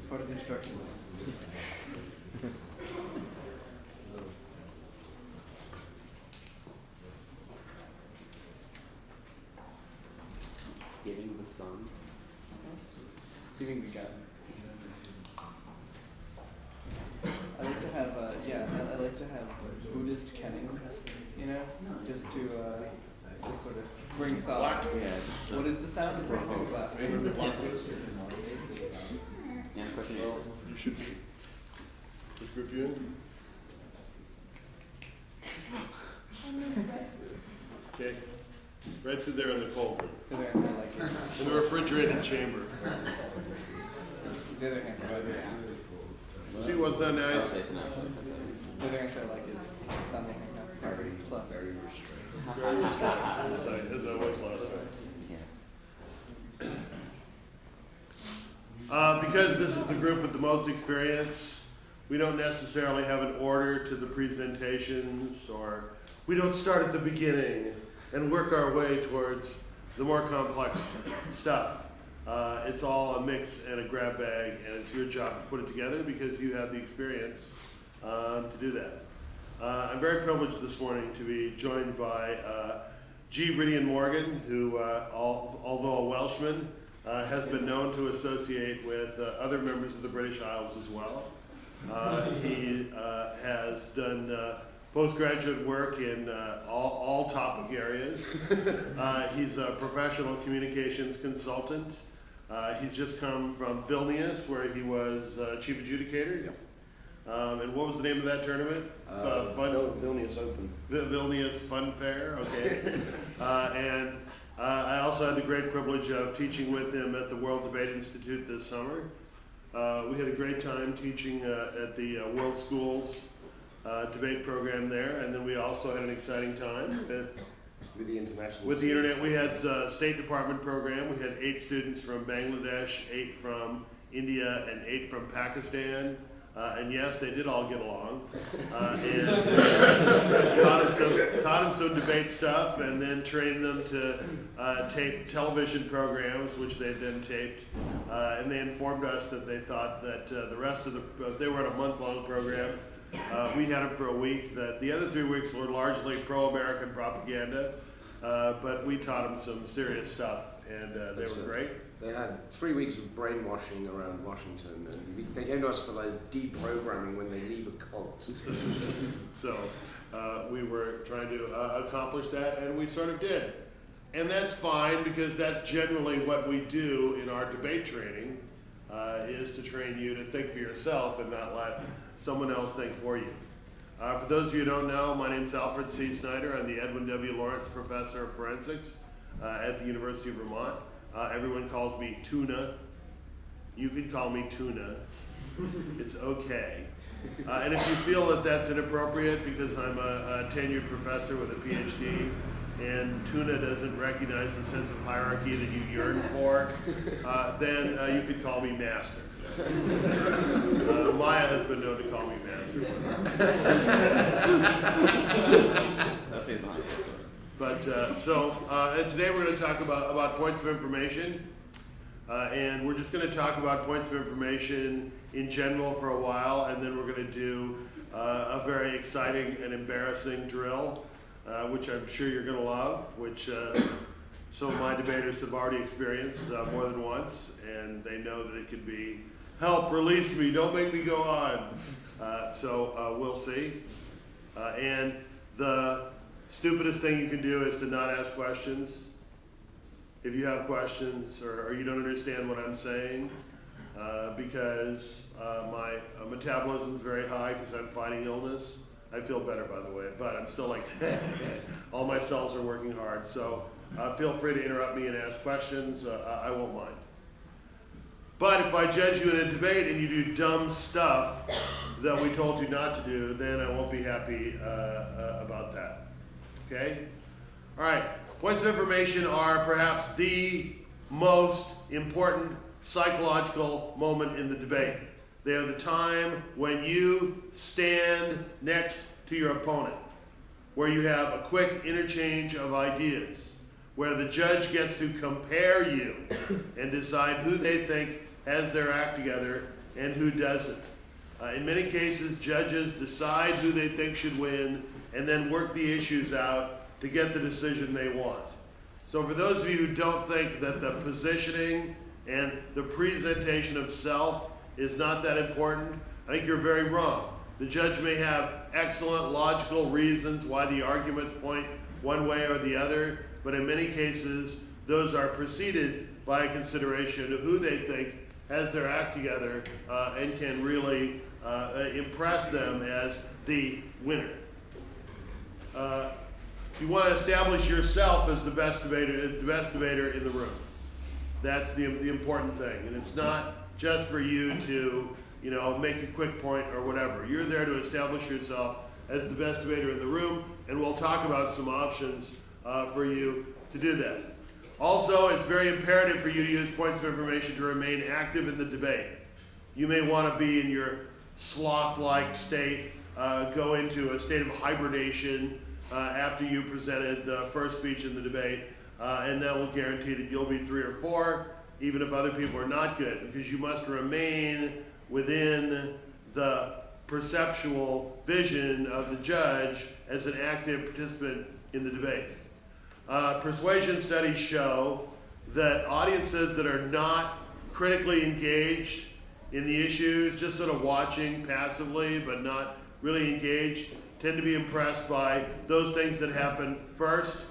part of the instruction. Giving the sun. Giving the God. I like to have, I like to have Buddhist kennings, just to just sort of bring thought. What is the sound of breaking clap? Yeah, question Well, you should be. Which group you in? Okay. Right through there in the cold room. In the refrigerated chamber. The other hand, See, wasn't that nice? the other answer I like is sounding very clever. Very restrained. As I was last time. Because this is the group with the most experience, we don't necessarily have an order to the presentations, or we don't start at the beginning and work our way towards the more complex stuff. It's all a mix and a grab bag, and it's your job to put it together because you have the experience to do that. I'm very privileged this morning to be joined by Rhydian Morgan, who, although a Welshman, has been known to associate with other members of the British Isles as well. He has done postgraduate work in all topic areas. He's a professional communications consultant. He's just come from Vilnius, where he was chief adjudicator. Yep. And what was the name of that tournament? Vilnius Open. Vilnius Fun Fair, okay. And I also had the great privilege of teaching with him at the World Debate Institute this summer. We had a great time teaching at the World Schools debate program there, and then we also had an exciting time with the international. With the internet, we had a State Department program. We had 8 students from Bangladesh, 8 from India, and 8 from Pakistan. And yes, they did all get along. And taught them some debate stuff, and then trained them to tape television programs, which they then taped. And they informed us that they thought that the rest of they were on a month-long program. We had them for a week. That the other 3 weeks were largely pro-American propaganda, but we taught them some serious stuff, and they were great. They had 3 weeks of brainwashing around Washington, and they came to us for like deprogramming when they leave a cult. So we were trying to accomplish that, and we sort of did. And that's fine, because that's generally what we do in our debate training, is to train you to think for yourself and not let someone else think for you. For those of you who don't know, my name's Alfred Snider. I'm the Edwin W. Lawrence Professor of Forensics at the University of Vermont. Everyone calls me Tuna. You can call me Tuna. It's okay. And if you feel that that's inappropriate because I'm a tenured professor with a PhD and Tuna doesn't recognize the sense of hierarchy that you yearn for, then you could call me Master. Maya has been known to call me Master. That's it behind it. But and today we're going to talk about points of information, and we're just going to talk about points of information in general for a while, and then we're going to do a very exciting and embarrassing drill, which I'm sure you're going to love, which some of my debaters have already experienced more than once, and they know that it could be, help, release me, don't make me go on. So we'll see. And the stupidest thing you can do is to not ask questions. If you have questions or you don't understand what I'm saying, because my metabolism is very high because I'm fighting illness. I feel better, by the way, but I'm still like, all my cells are working hard. So feel free to interrupt me and ask questions. I won't mind. But if I judge you in a debate and you do dumb stuff that we told you not to do, then I won't be happy about that. Okay? All right. Points of information are perhaps the most important psychological moment in the debate. They are the time when you stand next to your opponent, where you have a quick interchange of ideas, where the judge gets to compare you and decide who they think has their act together and who doesn't. In many cases, judges decide who they think should win and then work the issues out to get the decision they want. So for those of you who don't think that the positioning and the presentation of self is not that important, I think you're very wrong. The judge may have excellent logical reasons why the arguments point one way or the other, but in many cases, those are preceded by a consideration of who they think has their act together and can really impress them as the winner. You want to establish yourself as the best debater in the room. That's the important thing, and it's not just for you to, make a quick point or whatever. You're there to establish yourself as the best debater in the room, and we'll talk about some options for you to do that. Also, it's very imperative for you to use points of information to remain active in the debate. You may want to be in your sloth-like state, go into a state of hibernation after you presented the first speech in the debate, and that will guarantee that you'll be 3 or 4, even if other people are not good, because you must remain within the perceptual vision of the judge as an active participant in the debate. Persuasion studies show that audiences that are not critically engaged in the issues, just sort of watching passively but not really engaged, tend to be impressed by those things that happen first.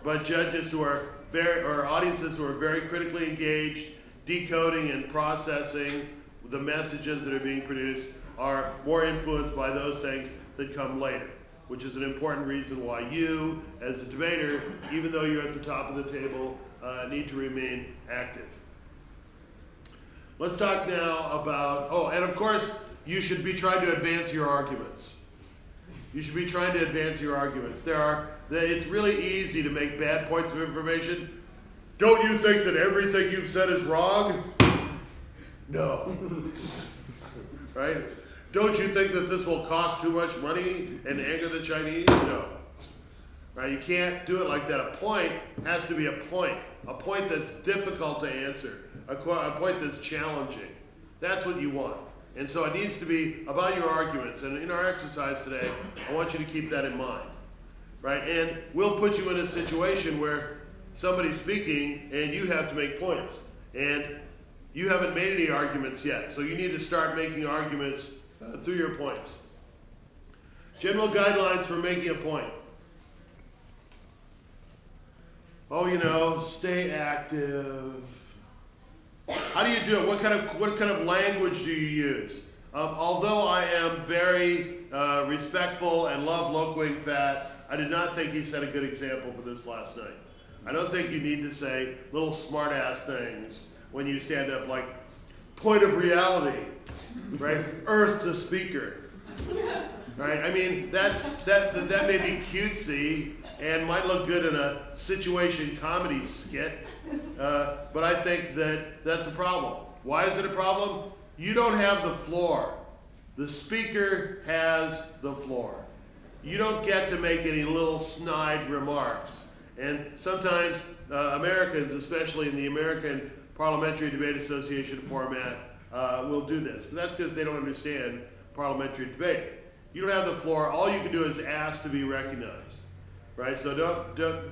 But judges who are or audiences who are very critically engaged, decoding and processing the messages that are being produced, are more influenced by those things that come later, which is an important reason why you, as a debater, even though you're at the top of the table, need to remain active. Let's talk now about, and of course, you should be trying to advance your arguments. You should be trying to advance your arguments. It's really easy to make bad points of information. Don't you think that everything you've said is wrong? No. Right? Don't you think that this will cost too much money and anger the Chinese? No. Right? You can't do it like that. A point has to be a point that's difficult to answer, a point that's challenging. That's what you want. And so it needs to be about your arguments. And in our exercise today, I want you to keep that in mind. Right? And we'll put you in a situation where somebody's speaking and you have to make points. And you haven't made any arguments yet. So you need to start making arguments through your points. General guidelines for making a point. Stay active. How do you do it? What kind of language do you use? Although I am very respectful and love Loquing Fat, I did not think he set a good example for this last night. I don't think you need to say little smart-ass things when you stand up, like point of reality, right? Earth to speaker, right? I mean, that may be cutesy and might look good in a situation comedy skit, but I think that's a problem. Why is it a problem? You don't have the floor. The speaker has the floor. You don't get to make any little snide remarks. And sometimes Americans, especially in the American Parliamentary Debate Association format, will do this. But that's because they don't understand parliamentary debate. You don't have the floor. All you can do is ask to be recognized, right? So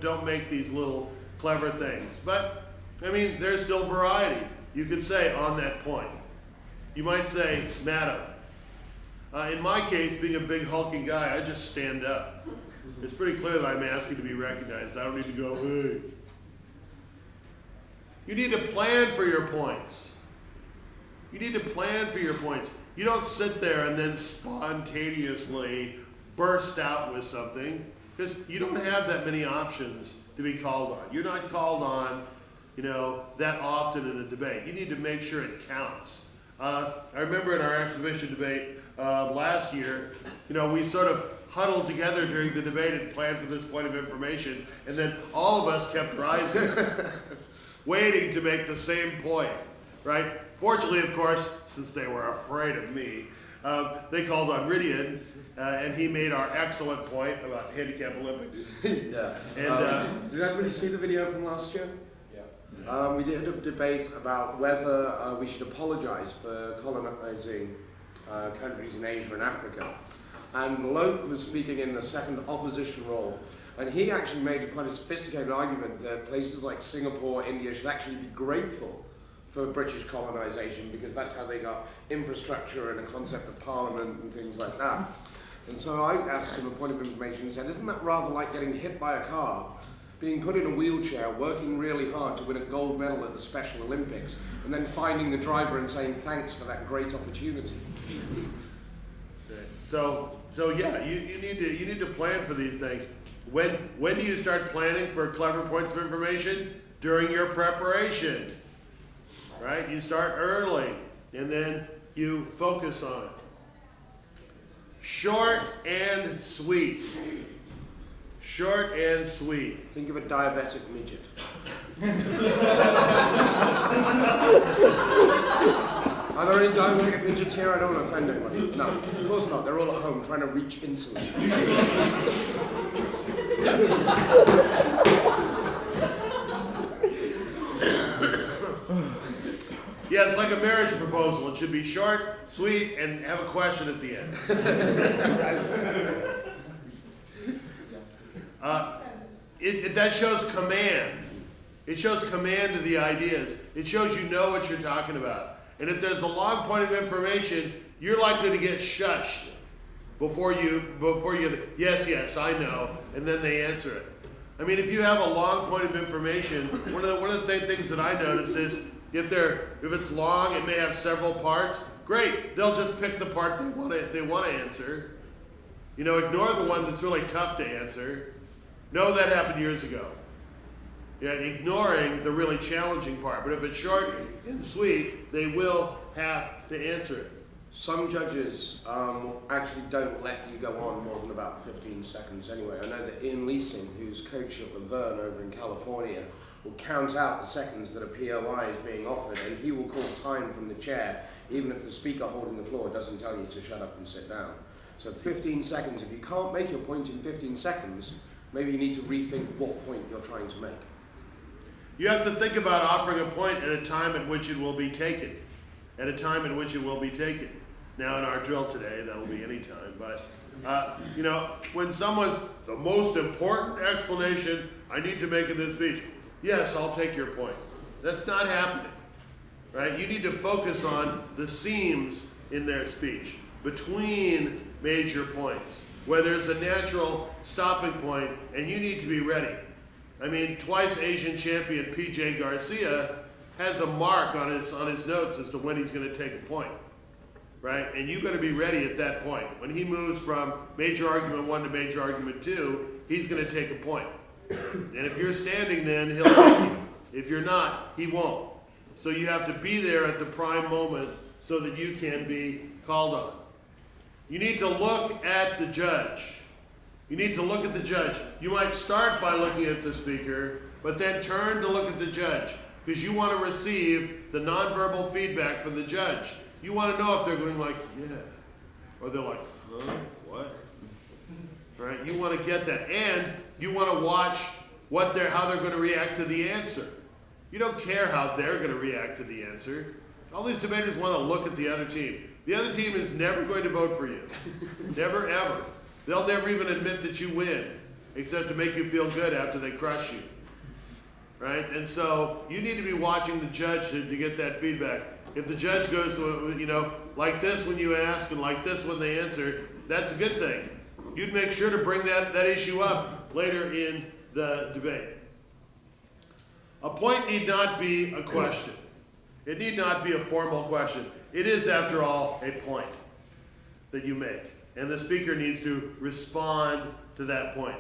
don't make these little clever things. But, I mean, there's still variety. You could say on that point. You might say, Madam. In my case, being a big hulking guy, I just stand up. It's pretty clear that I'm asking to be recognized. I don't need to go, hey. You need to plan for your points. You need to plan for your points. You don't sit there and then spontaneously burst out with something, because you don't have that many options to be called on. You're not called on, that often in a debate. You need to make sure it counts. I remember in our exhibition debate last year, we sort of huddled together during the debate and planned for this point of information, and then all of us kept rising, waiting to make the same point, right? Fortunately, of course, since they were afraid of me, they called on Rhydian, and he made our excellent point about handicap Olympics. Yeah. And did everybody see the video from last year? Yeah. We did a debate about whether we should apologize for colonizing countries in Asia and Africa. And Loke was speaking in the second opposition role, and he actually made quite a sophisticated argument that places like Singapore, India should actually be grateful for British colonization because that's how they got infrastructure and a concept of parliament and things like that. And so I asked him a point of information and said, isn't that rather like getting hit by a car, being put in a wheelchair, working really hard to win a gold medal at the Special Olympics, and then finding the driver and saying thanks for that great opportunity? So yeah, you need to plan for these things. When do you start planning for clever points of information? During your preparation, right? You start early, and then you focus on it. Short and sweet. Short and sweet. Think of a diabetic midget. Are there any diabetic midgets here? I don't want to offend anybody. No, of course not. They're all at home trying to reach insulin. Yeah, it's like a marriage proposal. It should be short, sweet, and have a question at the end. That shows command. It shows command to the ideas. It shows you know what you're talking about. And if there's a long point of information, you're likely to get shushed before you, yes, I know, and then they answer it. I mean, if you have a long point of information, one of the things that I notice is if it's long, it may have several parts. Great, they'll just pick the part they want to answer. You know, ignore the one that's really tough to answer. No, that happened years ago. Yeah, ignoring the really challenging part. But if it's short and sweet, they will have to answer it. Some judges actually don't let you go on more than about 15 seconds anyway. I know that Ian Leasing, who's coach at Laverne over in California, will count out the seconds that a POI is being offered, and he will call time from the chair, even if the speaker holding the floor doesn't tell you to shut up and sit down. So 15 seconds, if you can't make your point in 15 seconds, maybe you need to rethink what point you're trying to make. You have to think about offering a point at a time at which it will be taken. At a time at which it will be taken. Now in our drill today, that'll be any time, but you know, when someone's the most important explanation I need to make in this speech, yes, I'll take your point. That's not happening, right? You need to focus on the seams in their speech between major points, where there's a natural stopping point, and you need to be ready. I mean, twice Asian champion P.J. Garcia has a mark on his notes as to when he's going to take a point, right? And you've got to be ready at that point. When he moves from major argument 1 to major argument 2, he's going to take a point. And if you're standing then, he'll take you. If you're not, he won't. So you have to be there at the prime moment so that you can be called on. You need to look at the judge. You need to look at the judge. You might start by looking at the speaker, but then turn to look at the judge, because you want to receive the nonverbal feedback from the judge. You want to know if they're going like, yeah, or they're like, huh, what? Right? You want to get that, and you want to watch how they're going to react to the answer. You don't care how they're going to react to the answer. All these debaters want to look at the other team. The other team is never going to vote for you. Never, ever. They'll never even admit that you win, except to make you feel good after they crush you. Right? And so you need to be watching the judge to get that feedback. If the judge goes, you know, like this when you ask and like this when they answer, that's a good thing. You'd make sure to bring that issue up later in the debate. A point need not be a question. It need not be a formal question. It is, after all, a point that you make. And the speaker needs to respond to that point.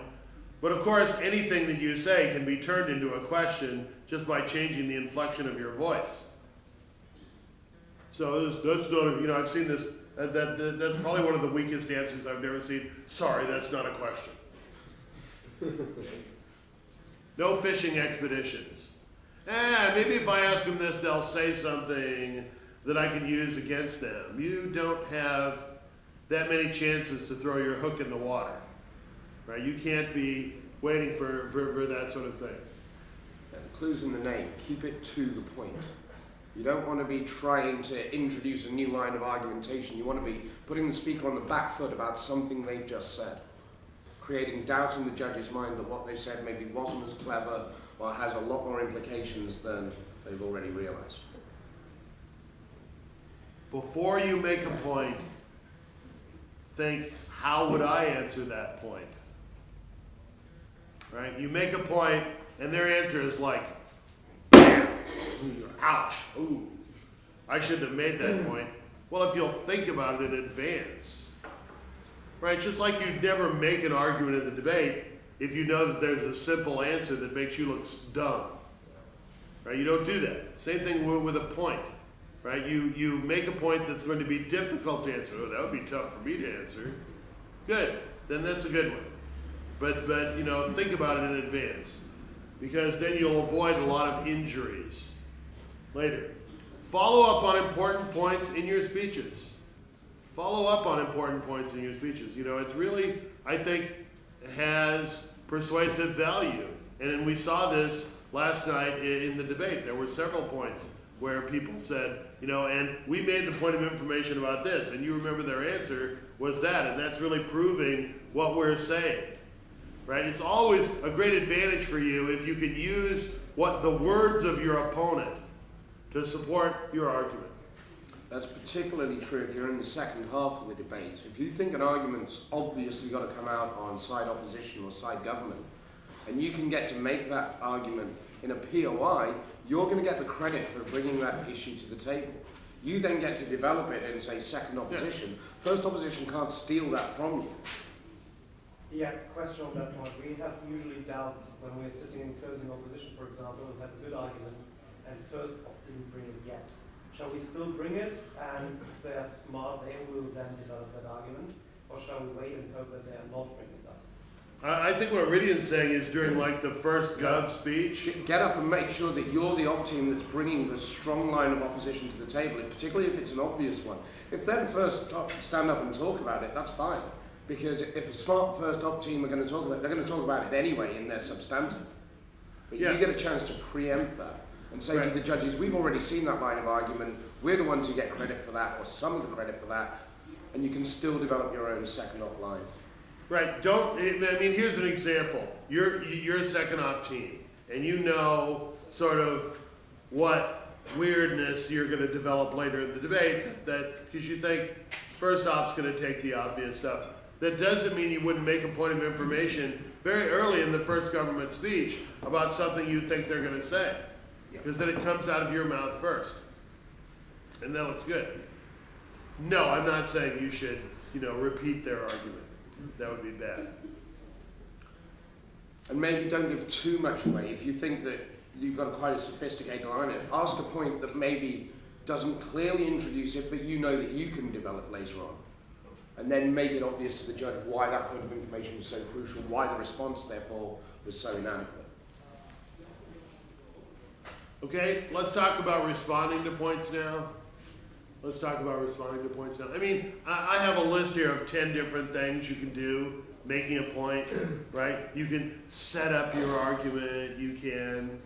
But of course, anything that you say can be turned into a question just by changing the inflection of your voice. So that's not, you know, I've seen this, that's probably one of the weakest answers I've never seen. Sorry, that's not a question. No fishing expeditions. Maybe if I ask them this, they'll say something that I can use against them. You don't have that many chances to throw your hook in the water, right? You can't be waiting for that sort of thing. The clues in the name. Keep it to the point. You don't want to be trying to introduce a new line of argumentation. You want to be putting the speaker on the back foot about something they've just said, creating doubt in the judge's mind that what they said maybe wasn't as clever or has a lot more implications than they've already realized. Before you make a point, think, how would I answer that point? Right? You make a point, and their answer is like, ouch, ooh, I shouldn't have made that point. Well, if you'll think about it in advance, right? Just like you'd never make an argument in the debate if you know that there's a simple answer that makes you look dumb, right? You don't do that. Same thing with a point, right? You make a point that's going to be difficult to answer. Oh, that would be tough for me to answer. Good, then that's a good one. But you know, think about it in advance, because then you'll avoid a lot of injuries later. Follow up on important points in your speeches. Follow up on important points in your speeches. You know, it's really, I think, has persuasive value. And we saw this last night in the debate. There were several points where people said, you know, and we made the point of information about this, and you remember their answer was that, and that's really proving what we're saying. Right? It's always a great advantage for you if you can use what the words of your opponent to support your argument. That's particularly true if you're in the second half of the debate. If you think an argument's obviously got to come out on side opposition or side government, and you can get to make that argument in a POI, you're going to get the credit for bringing that issue to the table. You then get to develop it in, say, second opposition. Yeah. First opposition can't steal that from you. Yeah, question on that point. We have usually doubts when we're sitting in closing opposition, for example, and have a good argument, and first didn't bring it yet. Shall we still bring it, and if they are smart, they will then develop that argument, or shall we wait and hope that they are not bringing it up? I think what Rhydian's saying is during like the first Gov speech, get up and make sure that you're the op team that's bringing the strong line of opposition to the table, particularly if it's an obvious one. If they first stand up and talk about it, that's fine. Because if a smart first op team are going to talk about it, they're going to talk about it anyway in their substantive. But you get a chance to preempt that and say to the judges, we've already seen that line of argument, we're the ones who get credit for that, or some of the credit for that, and you can still develop your own second op line. Right, here's an example. You're a second op team, and you know sort of what weirdness you're going to develop later in the debate, because you think first op's going to take the obvious stuff. That doesn't mean you wouldn't make a point of information very early in the first government speech about something you think they're going to say. Because then it comes out of your mouth first. And that looks good. No, I'm not saying you should, repeat their argument. That would be bad. And maybe don't give too much away. If you think that you've got quite a sophisticated line, ask a point that maybe doesn't clearly introduce it, but you know that you can develop later on. And then make it obvious to the judge why that point of information was so crucial, why the response, therefore, was so inadequate. Okay, let's talk about responding to points now. I mean, I have a list here of 10 different things you can do, making a point, right? You can set up your argument, you can,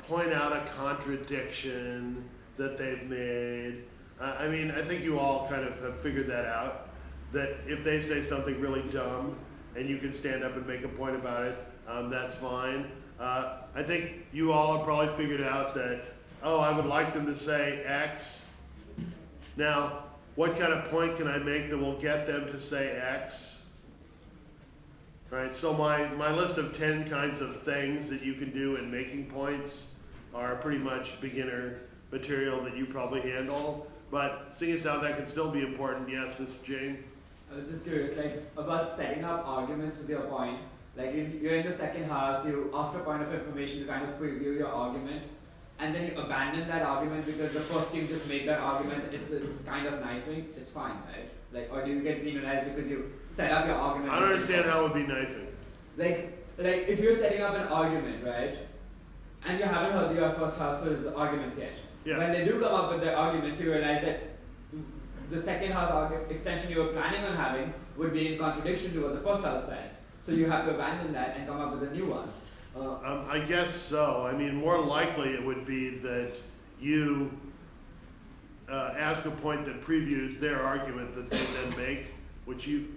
point out a contradiction that they've made. I think you all kind of have figured that out, that if they say something really dumb and you can stand up and make a point about it, that's fine. I think you all have probably figured out that, I would like them to say X. Now, what kind of point can I make that will get them to say X? Right, so my list of 10 kinds of things that you can do in making points are pretty much beginner material that you probably handle. But seeing as how that can still be important, yes, Mr. Jane? I was just curious, about setting up arguments with your point. You're in the second house, you ask a point of information to kind of preview your argument, and then you abandon that argument because the first team just made that argument. It's kind of knifing. It's fine, right? Or do you get penalized because you set up your argument? I don't understand how it would be knifing. If you're setting up an argument, right, and you haven't heard your first house's arguments yet. Yeah. When they do come up with their arguments, you realize that the second house extension you were planning on having would be in contradiction to what the first house said. So you have to abandon that and come up with a new one. I guess so. I mean, more likely it would be that you ask a point that previews their argument that they then make, which you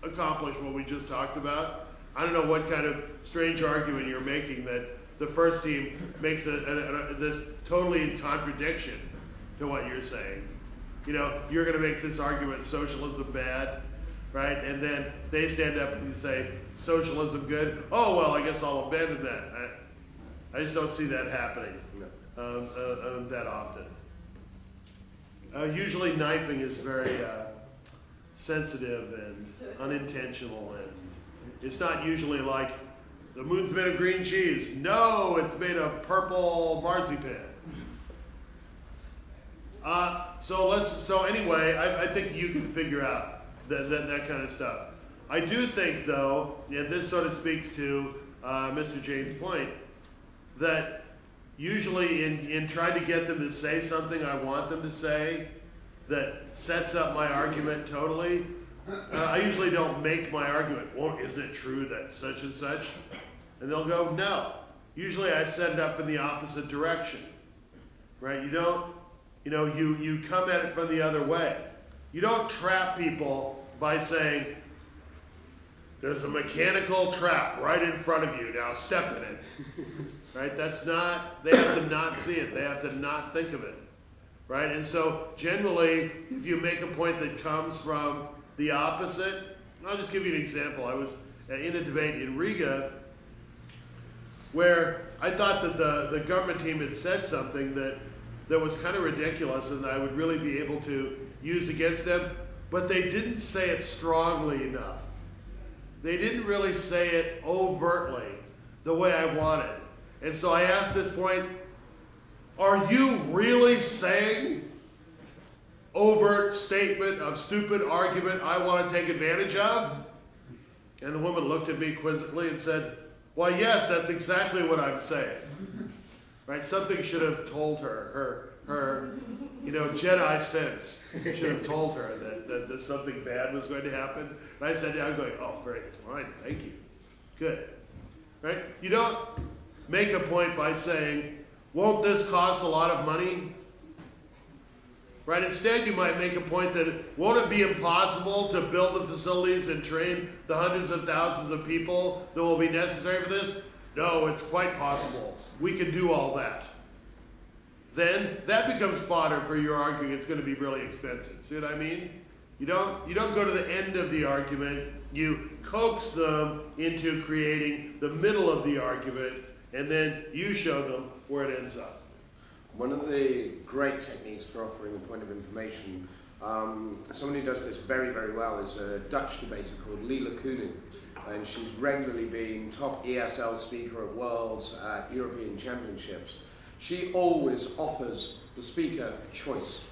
accomplish what we just talked about. I don't know what kind of strange argument you're making that the first team makes this totally in contradiction to what you're saying. You know, you're going to make this argument, socialism bad, right? And then they stand up and say, socialism good. Oh, well, I guess I'll abandon that. I just don't see that happening that often. Usually knifing is very sensitive and unintentional, and it's not usually like, the moon's made of green cheese. No, it's made of purple marzipan. So anyway, I think you can figure out that kind of stuff. I do think, though, and this sort of speaks to Mr. Jane's point, that usually in trying to get them to say something I want them to say that sets up my argument totally, I usually don't make my argument. Well, isn't it true that such and such? And they'll go, no. Usually I set it up in the opposite direction, right? You don't, you come at it from the other way. You don't trap people by saying, there's a mechanical trap right in front of you, now step in it. Right? That's not, they have to not see it. They have to not think of it. Right? And so generally, if you make a point that comes from the opposite, I'll just give you an example. I was in a debate in Riga where I thought that the government team had said something that was kind of ridiculous and I would really be able to use against them, but they didn't say it strongly enough. They didn't really say it overtly the way I wanted. And so I asked this point, are you really saying overt statement of stupid argument I want to take advantage of? And the woman looked at me quizzically and said, well, yes, that's exactly what I'm saying. Right? Something should have told her, her Jedi sense should have told her that something bad was going to happen. And I said, I'm going, oh, very fine, thank you. Good. Right? You don't make a point by saying, won't this cost a lot of money? Right? Instead, you might make a point that won't it be impossible to build the facilities and train the hundreds of thousands of people that will be necessary for this? No, it's quite possible. We can do all that. Then that becomes fodder for your arguing it's going to be really expensive. See what I mean? You don't go to the end of the argument. You coax them into creating the middle of the argument, and then you show them where it ends up. One of the great techniques for offering a point of information, someone who does this very, very well is a Dutch debater called Lila Koenig, and she's regularly been top ESL speaker at Worlds, at European Championships. She always offers the speaker a choice.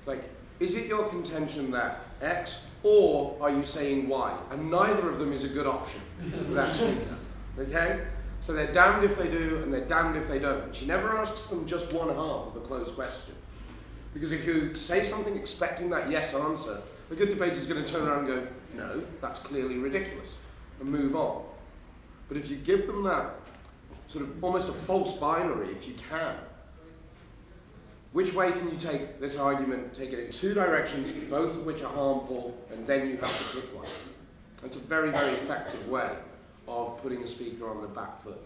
Like, is it your contention that X, or are you saying Y? And neither of them is a good option for that speaker, okay? So they're damned if they do, and they're damned if they don't. But she never asks them just one half of a closed question. Because if you say something expecting that yes answer, the good debater is going to turn around and go, no, that's clearly ridiculous, and move on. But if you give them that sort of almost a false binary, if you can, which way can you take this argument, take it in two directions, both of which are harmful, and then you have to pick one. It's a very, very effective way of putting a speaker on the back foot.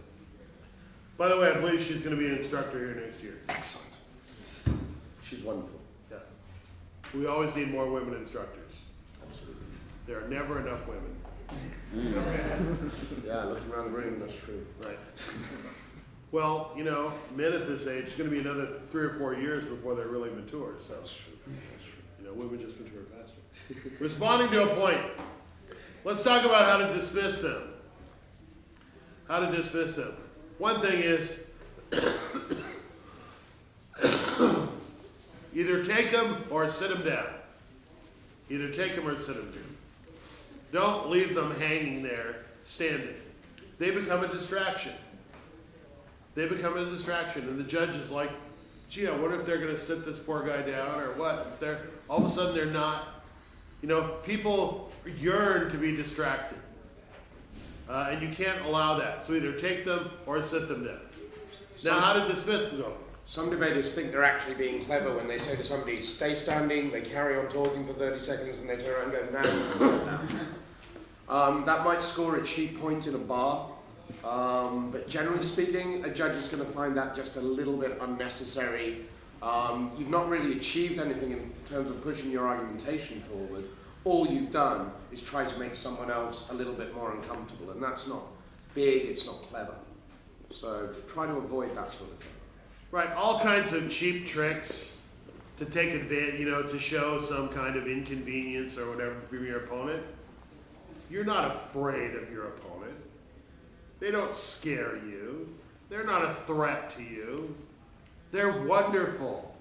By the way, I believe she's going to be an instructor here next year. Excellent. She's wonderful. Yeah. We always need more women instructors. Absolutely. There are never enough women. Yeah, looking around the room, that's true. Right. Well, men at this age, it's going to be another 3 or 4 years before they're really mature. So, That's true. That's true. Women just mature faster. Responding to a point. Let's talk about how to dismiss them. How to dismiss them. One thing is, either take them or sit them down. Either take them or sit them down. Don't leave them hanging there, standing. They become a distraction. They become a distraction, and the judge is like, gee, I wonder if they're going to sit this poor guy down or what. It's there. All of a sudden, they're not. People yearn to be distracted. And you can't allow that. So either take them or sit them down. Now, how to dismiss them? Some debaters think they're actually being clever when they say to somebody, stay standing, they carry on talking for 30 seconds, and they turn around and go, now you can sit down. That might score a cheap point in a bar, but generally speaking, a judge is going to find that just a little bit unnecessary. You've not really achieved anything in terms of pushing your argumentation forward. All you've done is try to make someone else a little bit more uncomfortable, and that's not big, it's not clever. So try to avoid that sort of thing. Right, all kinds of cheap tricks to take advantage, to show some kind of inconvenience or whatever from your opponent. You're not afraid of your opponent. They don't scare you. They're not a threat to you. They're wonderful.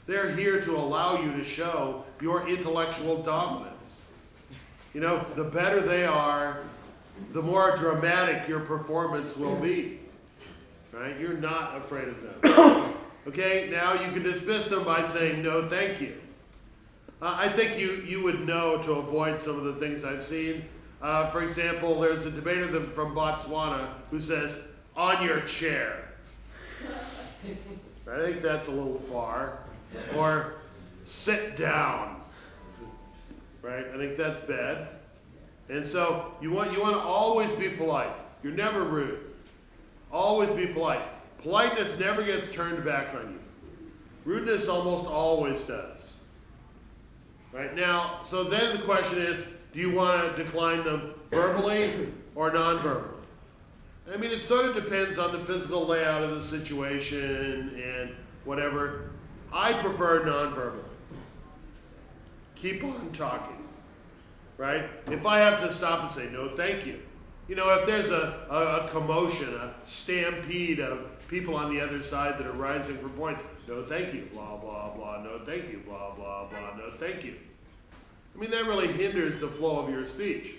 They're here to allow you to show your intellectual dominance. The better they are, the more dramatic your performance will be. Right? You're not afraid of them. Okay, now you can dismiss them by saying no thank you. I think you would know to avoid some of the things I've seen. For example, there's a debater from Botswana who says, on your chair. I think that's a little far. Or sit down. Right? I think that's bad. And so you want to always be polite. You're never rude. Always be polite. Politeness never gets turned back on you. Rudeness almost always does. Right now, so then the question is, do you want to decline them verbally or non-verbally? I mean, it sort of depends on the physical layout of the situation and whatever. I prefer non-verbally. Keep on talking. Right? If I have to stop and say, no, thank you. If there's a commotion, a stampede of people on the other side that are rising for points, no thank you, blah, blah, blah, no thank you, blah, blah, blah, no thank you. I mean, that really hinders the flow of your speech,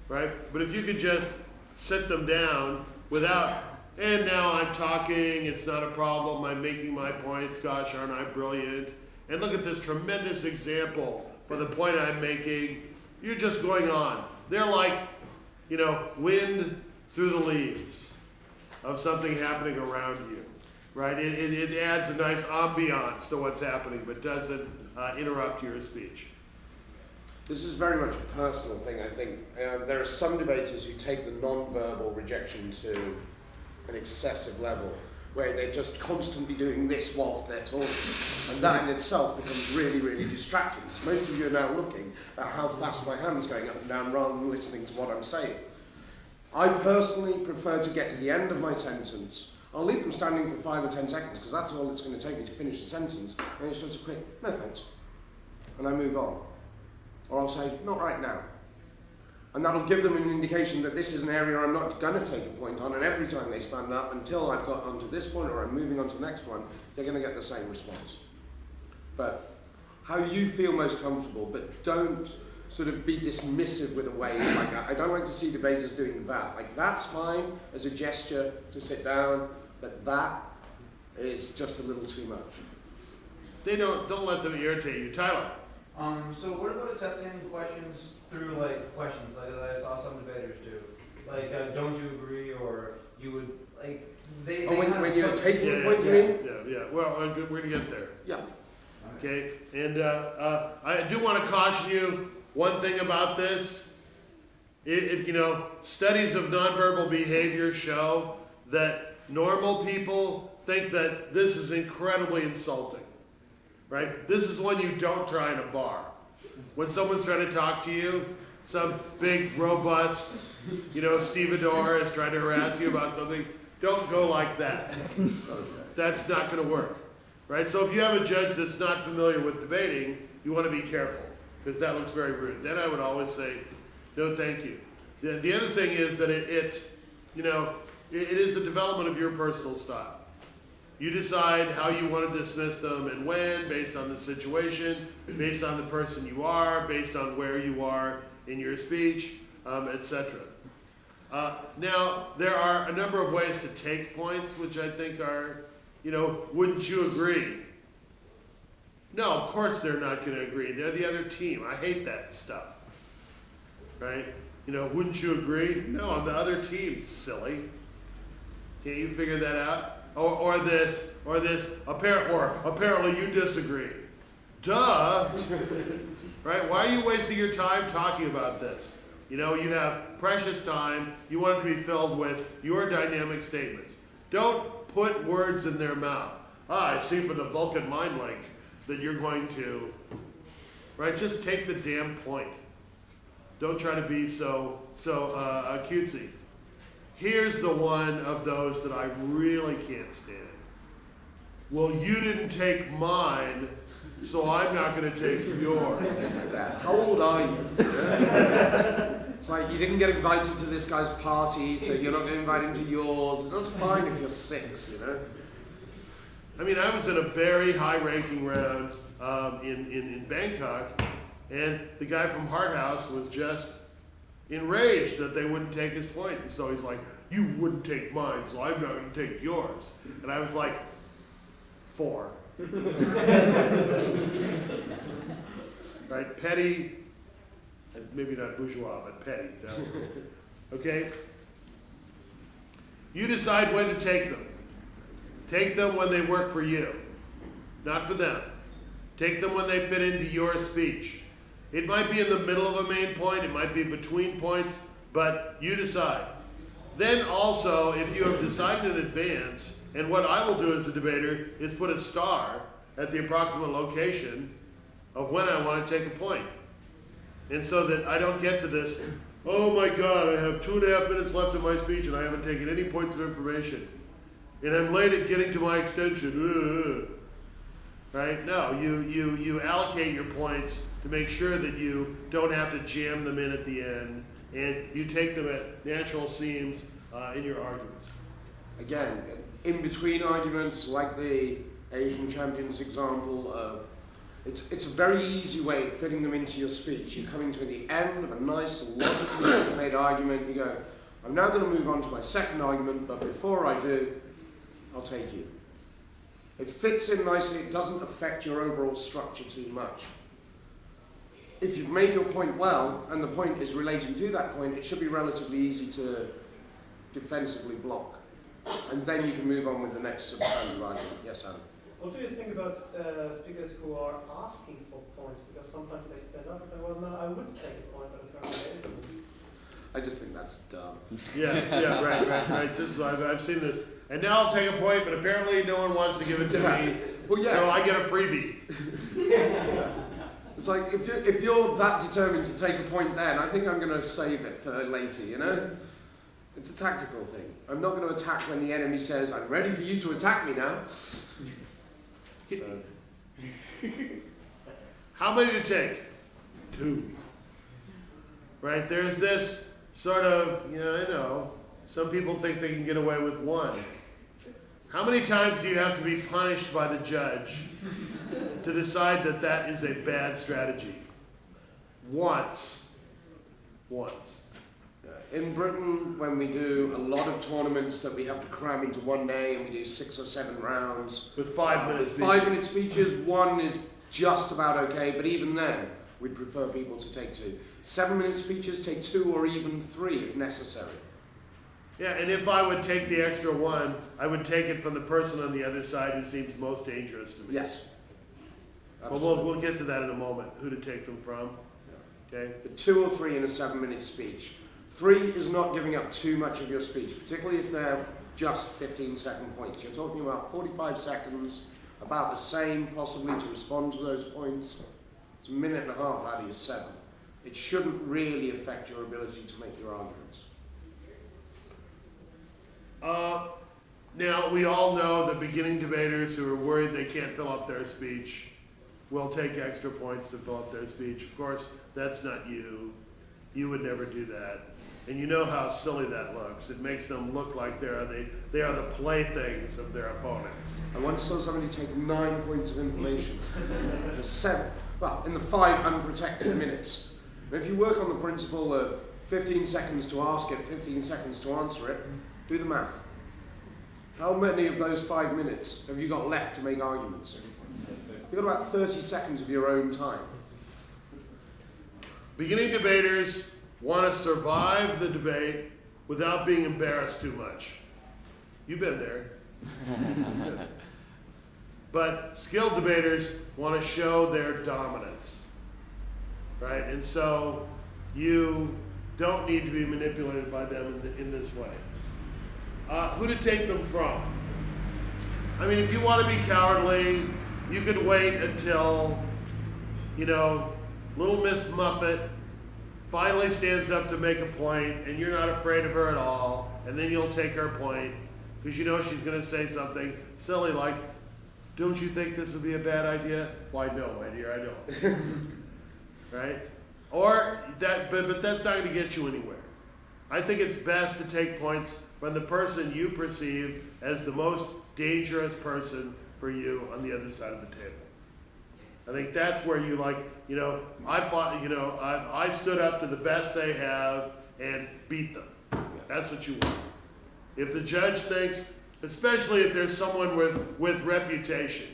right? But if you could just sit them down without, and now I'm talking, it's not a problem, I'm making my points, gosh, aren't I brilliant? And look at this tremendous example for the point I'm making. You're just going on. They're like, wind through the leaves of something happening around you, right? It adds a nice ambiance to what's happening, but doesn't interrupt your speech. This is very much a personal thing, I think. There are some debaters who take the non-verbal rejection to an excessive level, where they're just constantly doing this whilst they're talking. And that in itself becomes really, really distracting. Because most of you are now looking at how fast my hand's going up and down rather than listening to what I'm saying. I personally prefer to get to the end of my sentence. I'll leave them standing for 5 or 10 seconds because that's all it's going to take me to finish the sentence. And it's just a quick, no thanks. And I move on. Or I'll say, not right now. And that'll give them an indication that this is an area I'm not going to take a point on, and every time they stand up, until I've got onto this point or I'm moving on to the next one, they're going to get the same response. But how you feel most comfortable, but don't sort of be dismissive with a wave like that. I don't like to see debaters doing that. Like, that's fine as a gesture to sit down, but that is just a little too much. They don't let them irritate you. Tyler? So what about accepting questions through questions like I saw some debaters do, don't you agree, or you would they when you're taking a point, you mean? Yeah. Well, we're gonna get there. Yeah. Okay, and I do want to caution you one thing about this. If studies of nonverbal behavior show that normal people think that this is incredibly insulting. Right? This is one you don't try in a bar. When someone's trying to talk to you, some big, robust, stevedore is trying to harass you about something, don't go like that. That's not going to work. Right? So if you have a judge that's not familiar with debating, you want to be careful, because that looks very rude. Then I would always say, no, thank you. The other thing is that it is a development of your personal style. You decide how you want to dismiss them and when, based on the situation, based on the person you are, based on where you are in your speech, etc. Now, there are a number of ways to take points, which I think are, wouldn't you agree? No, of course they're not going to agree. They're the other team. I hate that stuff, right? wouldn't you agree? No, on the other team, silly. Can't you figure that out? Or apparently you disagree. Duh. Right? Why are you wasting your time talking about this? You have precious time. You want it to be filled with your dynamic statements. Don't put words in their mouth. I see from the Vulcan mind link that you're going to, right? Just take the damn point. Don't try to be so cutesy. Here's the one of those that I really can't stand. Well, you didn't take mine, so I'm not going to take yours. How old are you? It's like you didn't get invited to this guy's party, so you're not going to invite him to yours. That's fine if you're 6, I mean, I was in a very high-ranking round in Bangkok, and the guy from Hart House was just enraged that they wouldn't take his point. And so he's like, you wouldn't take mine, so I'm not going to take yours. And I was like, 4. Right? Petty, maybe not bourgeois, but petty. Definitely. Okay? You decide when to take them. Take them when they work for you, not for them. Take them when they fit into your speech. It might be in the middle of a main point, it might be between points, but you decide. Then also, if you have decided in advance, and what I will do as a debater is put a star at the approximate location of when I want to take a point. And so that I don't get to this, oh my God, I have 2.5 minutes left of my speech and I haven't taken any points of information. And I'm late at getting to my extension. Right? No, you allocate your points to make sure that you don't have to jam them in at the end, and you take them at natural seams in your arguments. Again, in between arguments, like the Asian champions example of, it's a very easy way of fitting them into your speech. You're coming to the end of a nice, logically made argument. You go, I'm now going to move on to my second argument, but before I do, I'll take you. It fits in nicely. It doesn't affect your overall structure too much. If you've made your point well, and the point is relating to that point, it should be relatively easy to defensively block. And then you can move on with the next substandard argument. Yes, Adam? What do you think about speakers who are asking for points? Because sometimes they stand up and say, well, no, I would take a point, but apparently there isn't. I just think that's dumb. Yeah, right. I've seen this. And now I'll take a point, but apparently no one wants to give it to me, so I get a freebie. It's like, if you're that determined to take a point then, I think I'm going to save it for later, It's a tactical thing. I'm not going to attack when the enemy says, I'm ready for you to attack me now. So. How many to take? 2. Right? There's this sort of, I know, some people think they can get away with 1. How many times do you have to be punished by the judge to decide that that is a bad strategy? Once. In Britain, when we do a lot of tournaments that we have to cram into one day, and we do 6 or 7 rounds. With 5-minute speeches. 5-minute speeches, 1 is just about okay, but even then, we'd prefer people to take 2. 7-minute speeches, take 2 or even 3 if necessary. Yeah, and if I would take the extra 1, I would take it from the person on the other side who seems most dangerous to me. Yes. Well, we'll get to that in a moment, who to take them from. Okay? But 2 or 3 in a 7-minute speech. 3 is not giving up too much of your speech, particularly if they're just 15-second points. You're talking about 45 seconds, about the same possibly to respond to those points. It's 1.5 minutes out of your 7. It shouldn't really affect your ability to make your arguments. Now, we all know that beginning debaters who are worried they can't fill up their speech will take extra points to fill up their speech. Of course, that's not you. You would never do that. And you know how silly that looks. It makes them look like they are the playthings of their opponents. I once saw somebody take 9 points of information in the 5 unprotected minutes. And if you work on the principle of 15 seconds to ask it, 15 seconds to answer it, do the math. How many of those 5 minutes have you got left to make arguments? You've got about 30 seconds of your own time. Beginning debaters want to survive the debate without being embarrassed too much. You've been there. But skilled debaters want to show their dominance, right? And so you don't need to be manipulated by them in this way. Who to take them from? I mean, if you want to be cowardly, you could wait until, little Miss Muffet finally stands up to make a point, and you're not afraid of her at all, and then you'll take her point, because you know she's going to say something silly like, don't you think this would be a bad idea? Why, no, my dear, I don't. Right? Or that, but that's not going to get you anywhere. I think it's best to take points from the person you perceive as the most dangerous person for you on the other side of the table. I think that's where you I stood up to the best they have and beat them. That's what you want. If the judge thinks, especially if there's someone with reputation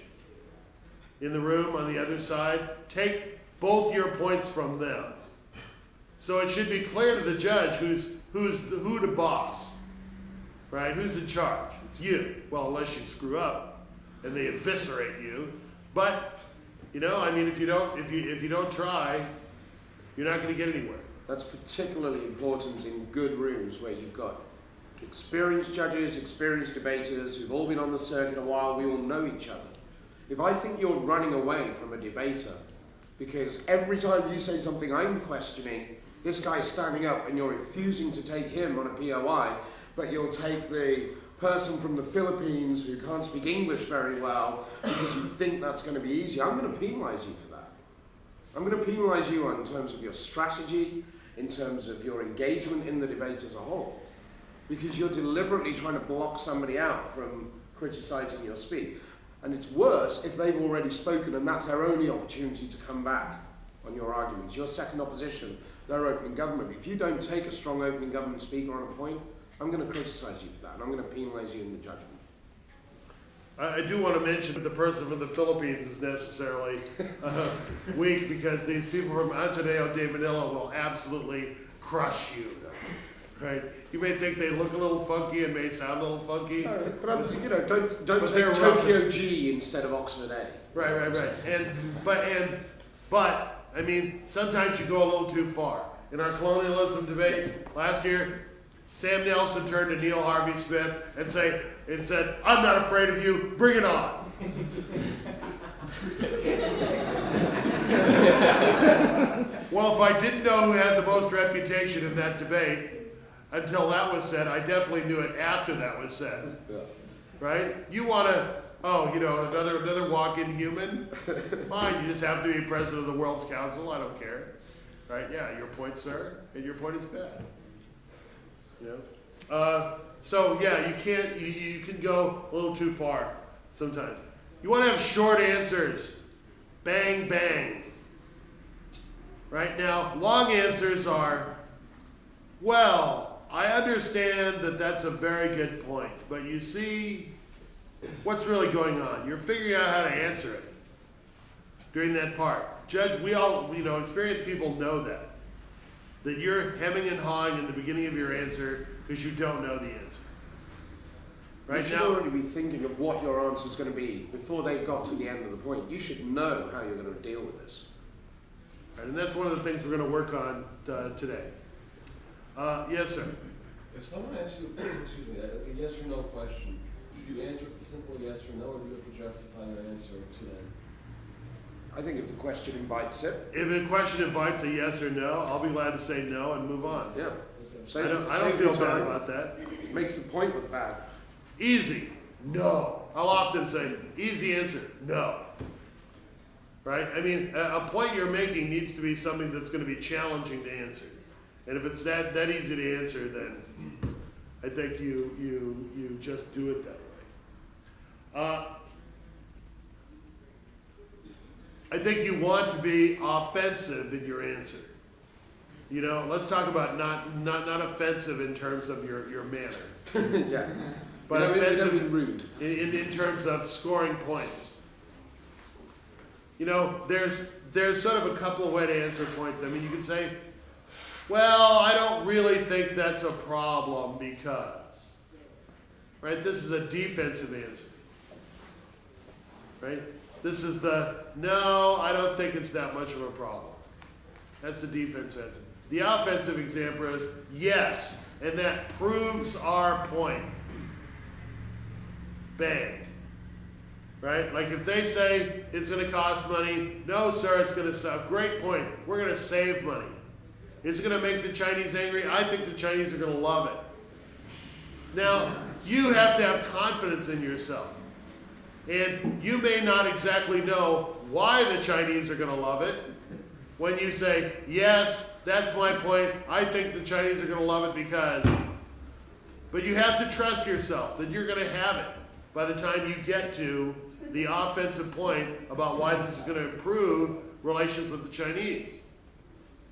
in the room on the other side, take both your points from them. So it should be clear to the judge who's the boss, right? Who's in charge? It's you. Well, unless you screw up and they eviscerate you. But if you don't try, you're not going to get anywhere. That's particularly important in good rooms where you've got experienced judges, experienced debaters who've all been on the circuit a while. We all know each other. If I think you're running away from a debater because every time you say something I'm questioning, this guy's standing up and you're refusing to take him on a POI, but you'll take the person from the Philippines who can't speak English very well because you think that's going to be easy, I'm going to penalize you for that. I'm going to penalize you in terms of your strategy, in terms of your engagement in the debate as a whole, because you're deliberately trying to block somebody out from criticizing your speech. And it's worse if they've already spoken and that's their only opportunity to come back on your arguments. Your second opposition, their opening government. If you don't take a strong opening government speaker on a point, I'm going to criticize you for that, and I'm going to penalize you in the judgment. I do want to mention that the person from the Philippines is necessarily weak, because these people from Ateneo de Manila will absolutely crush you. Right? You may think they look a little funky and may sound a little funky. No, but don't take Tokyo G instead of Oxford A. Right. But I mean, sometimes you go a little too far. In our colonialism debate last year, Sam Nelson turned to Neil Harvey Smith and said, "I'm not afraid of you. Bring it on." Well, if I didn't know who had the most reputation in that debate until that was said, I definitely knew it after that was said. Yeah. Right? You want to, another walk-in human? Fine, you just happen to be president of the World's Council. I don't care. Right? Yeah, your point, sir, and your point is bad. You can go a little too far sometimes. You want to have short answers. Bang, bang. Right now, long answers are, well, I understand that that's a very good point, but you see, what's really going on? You're figuring out how to answer it during that part. Judge, we all, experienced people know that you're hemming and hawing in the beginning of your answer because you don't know the answer. Right? You should already be thinking of what your answer is going to be before they've got to the end of the point. You should know how you're going to deal with this. Right, and that's one of the things we're going to work on today. Yes, sir. If someone asks you, a yes or no question, should you answer with a simple yes or no, or do you have to justify your answer to them? I think if the question invites it. If the question invites a yes or no, I'll be glad to say no and move on. Yeah. I don't feel bad about that. Makes the point look bad. Easy, no. I'll often say, easy answer, no. Right? I mean, a point you're making needs to be something that's going to be challenging to answer. And if it's that easy to answer, then I think you just do it that way. I think you want to be offensive in your answer. Let's talk about not offensive in terms of your manner. Yeah. But offensive and rude. In terms of scoring points. There's sort of a couple of ways to answer points. I mean, you can say, well, I don't really think that's a problem because, right? This is a defensive answer, right? This is the, no, I don't think it's that much of a problem. That's the defensive answer. The offensive example is, yes, and that proves our point. Bang. Right? Like if they say it's going to cost money, no, sir, it's going to save. Great point. We're going to save money. Is it going to make the Chinese angry? I think the Chinese are going to love it. Now, you have to have confidence in yourself. And you may not exactly know why the Chinese are going to love it. When you say, yes, that's my point, I think the Chinese are going to love it because. But you have to trust yourself that you're going to have it by the time you get to the offensive point about why this is going to improve relations with the Chinese.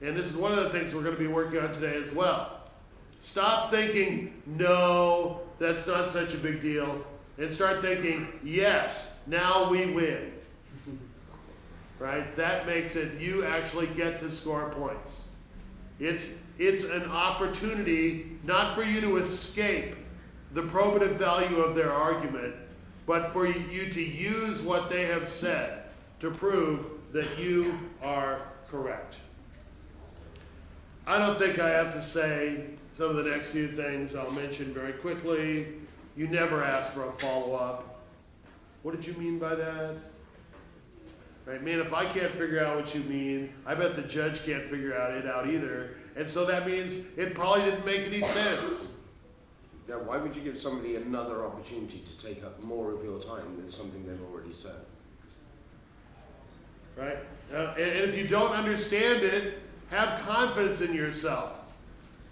And this is one of the things we're going to be working on today as well. Stop thinking, no, that's not such a big deal, and start thinking, yes, now we win. Right? That makes it, you actually get to score points. It's an opportunity not for you to escape the probative value of their argument, but for you to use what they have said to prove that you are correct. I don't think I have to say some of the next few things I'll mention very quickly. You never ask for a follow-up. What did you mean by that? Right, man, if I can't figure out what you mean, I bet the judge can't figure it out either. And so that means it probably didn't make any sense. Yeah, why would you give somebody another opportunity to take up more of your time with something they've already said? Right? And if you don't understand it, have confidence in yourself.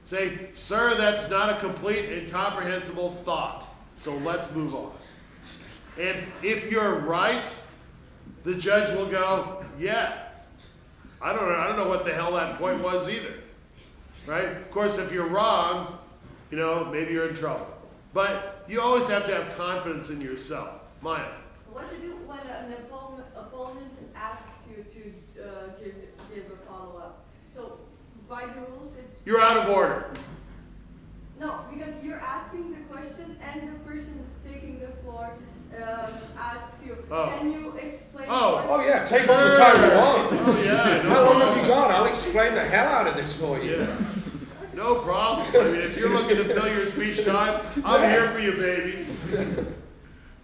Say, sir, that's not a complete and comprehensible thought, so let's move on. And if you're right, the judge will go, yeah, I don't know what the hell that point was either. Right? Of course, if you're wrong, maybe you're in trouble. But you always have to have confidence in yourself. Maya. What to do when an opponent asks you to give a follow-up? So by the rules, it's... You're out of order. No, because you're asking the question and the person taking the floor asks you, can you explain... Oh yeah, take all the time you want. Oh yeah. How long have you got? I'll explain the hell out of this for you. Yeah. No problem. I mean, if you're looking to fill your speech time, I'm here for you, baby.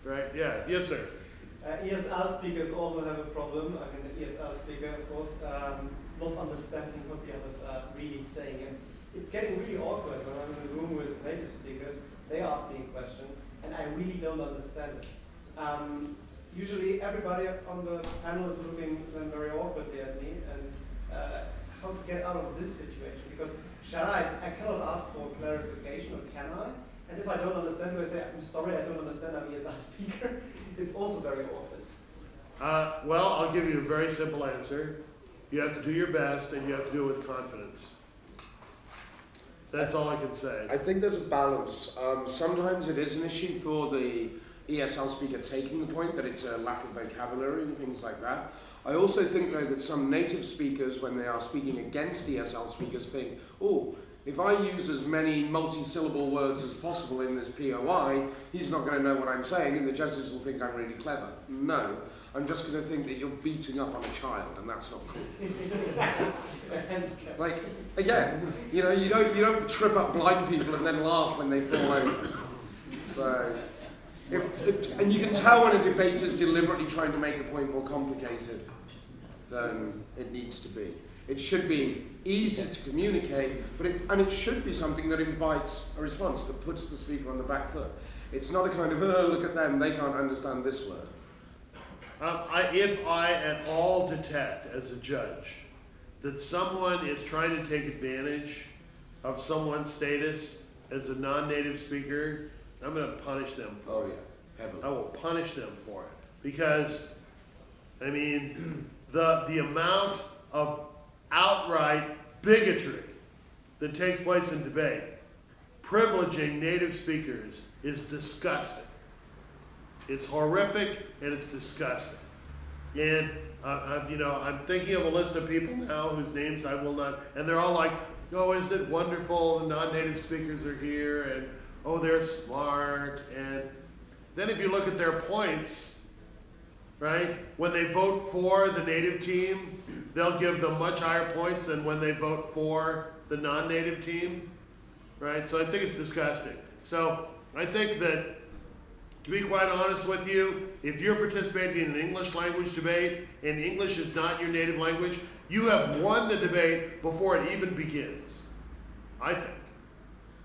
Right? Yeah. Yes, sir. ESL speakers often have a problem. I mean, the ESL speaker, of course, not understanding what the others are really saying. And it's getting really awkward when I'm in a room with native speakers. They ask me a question, and I really don't understand it. Usually, everybody on the panel is looking then very awkwardly at me, and how to get out of this situation? Because I cannot ask for clarification, or can I? And if I don't understand, do I say, I'm sorry, I don't understand, I'm ESL speaker? It's also very awkward. Well, I'll give you a very simple answer. You have to do your best, and you have to do it with confidence. That's all I can say. I think there's a balance. Sometimes it is an issue for the ESL speaker taking the point, that it's a lack of vocabulary and things like that. I also think, though, that some native speakers, when they are speaking against ESL speakers, think, oh, if I use as many multi-syllable words as possible in this POI, he's not going to know what I'm saying, and the judges will think I'm really clever. No, I'm just going to think that you're beating up on a child, and that's not cool. Like, again, you don't trip up blind people and then laugh when they fall over. So, and you can tell when a debate is deliberately trying to make the point more complicated than it needs to be. It should be easy to communicate, and it should be something that invites a response, that puts the speaker on the back foot. It's not a kind of, oh, look at them, they can't understand this word. If I at all detect as a judge that someone is trying to take advantage of someone's status as a non-native speaker, I'm going to punish them for it. Heavily. I will punish them for it. Because, I mean, the amount of outright bigotry that takes place in debate, privileging native speakers, is disgusting. It's horrific and it's disgusting. And I'm thinking of a list of people now whose names I will not, and they're all like, oh, isn't it wonderful, the non-native speakers are here, and oh, they're smart, and then if you look at their points, right, when they vote for the native team, they'll give them much higher points than when they vote for the non-native team, right? So I think it's disgusting. So I think that, to be quite honest with you, if you're participating in an English language debate and English is not your native language, you have won the debate before it even begins, I think.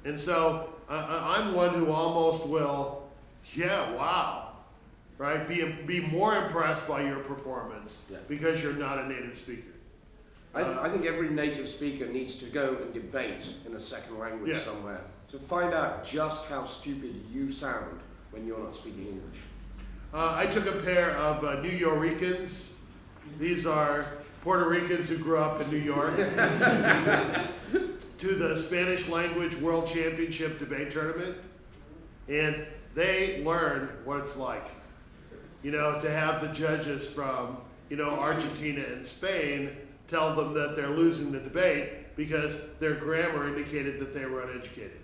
And so I'm one who almost will, yeah, wow, right? Be more impressed by your performance because you're not a native speaker. I think every native speaker needs to go and debate in a second language somewhere to find out just how stupid you sound when you're not speaking English. I took a pair of New Yorkers. These are Puerto Ricans who grew up in New York to the Spanish language World Championship debate tournament. And they learned what it's like, you know, to have the judges from, you know, Argentina and Spain tell them that they're losing the debate because their grammar indicated that they were uneducated.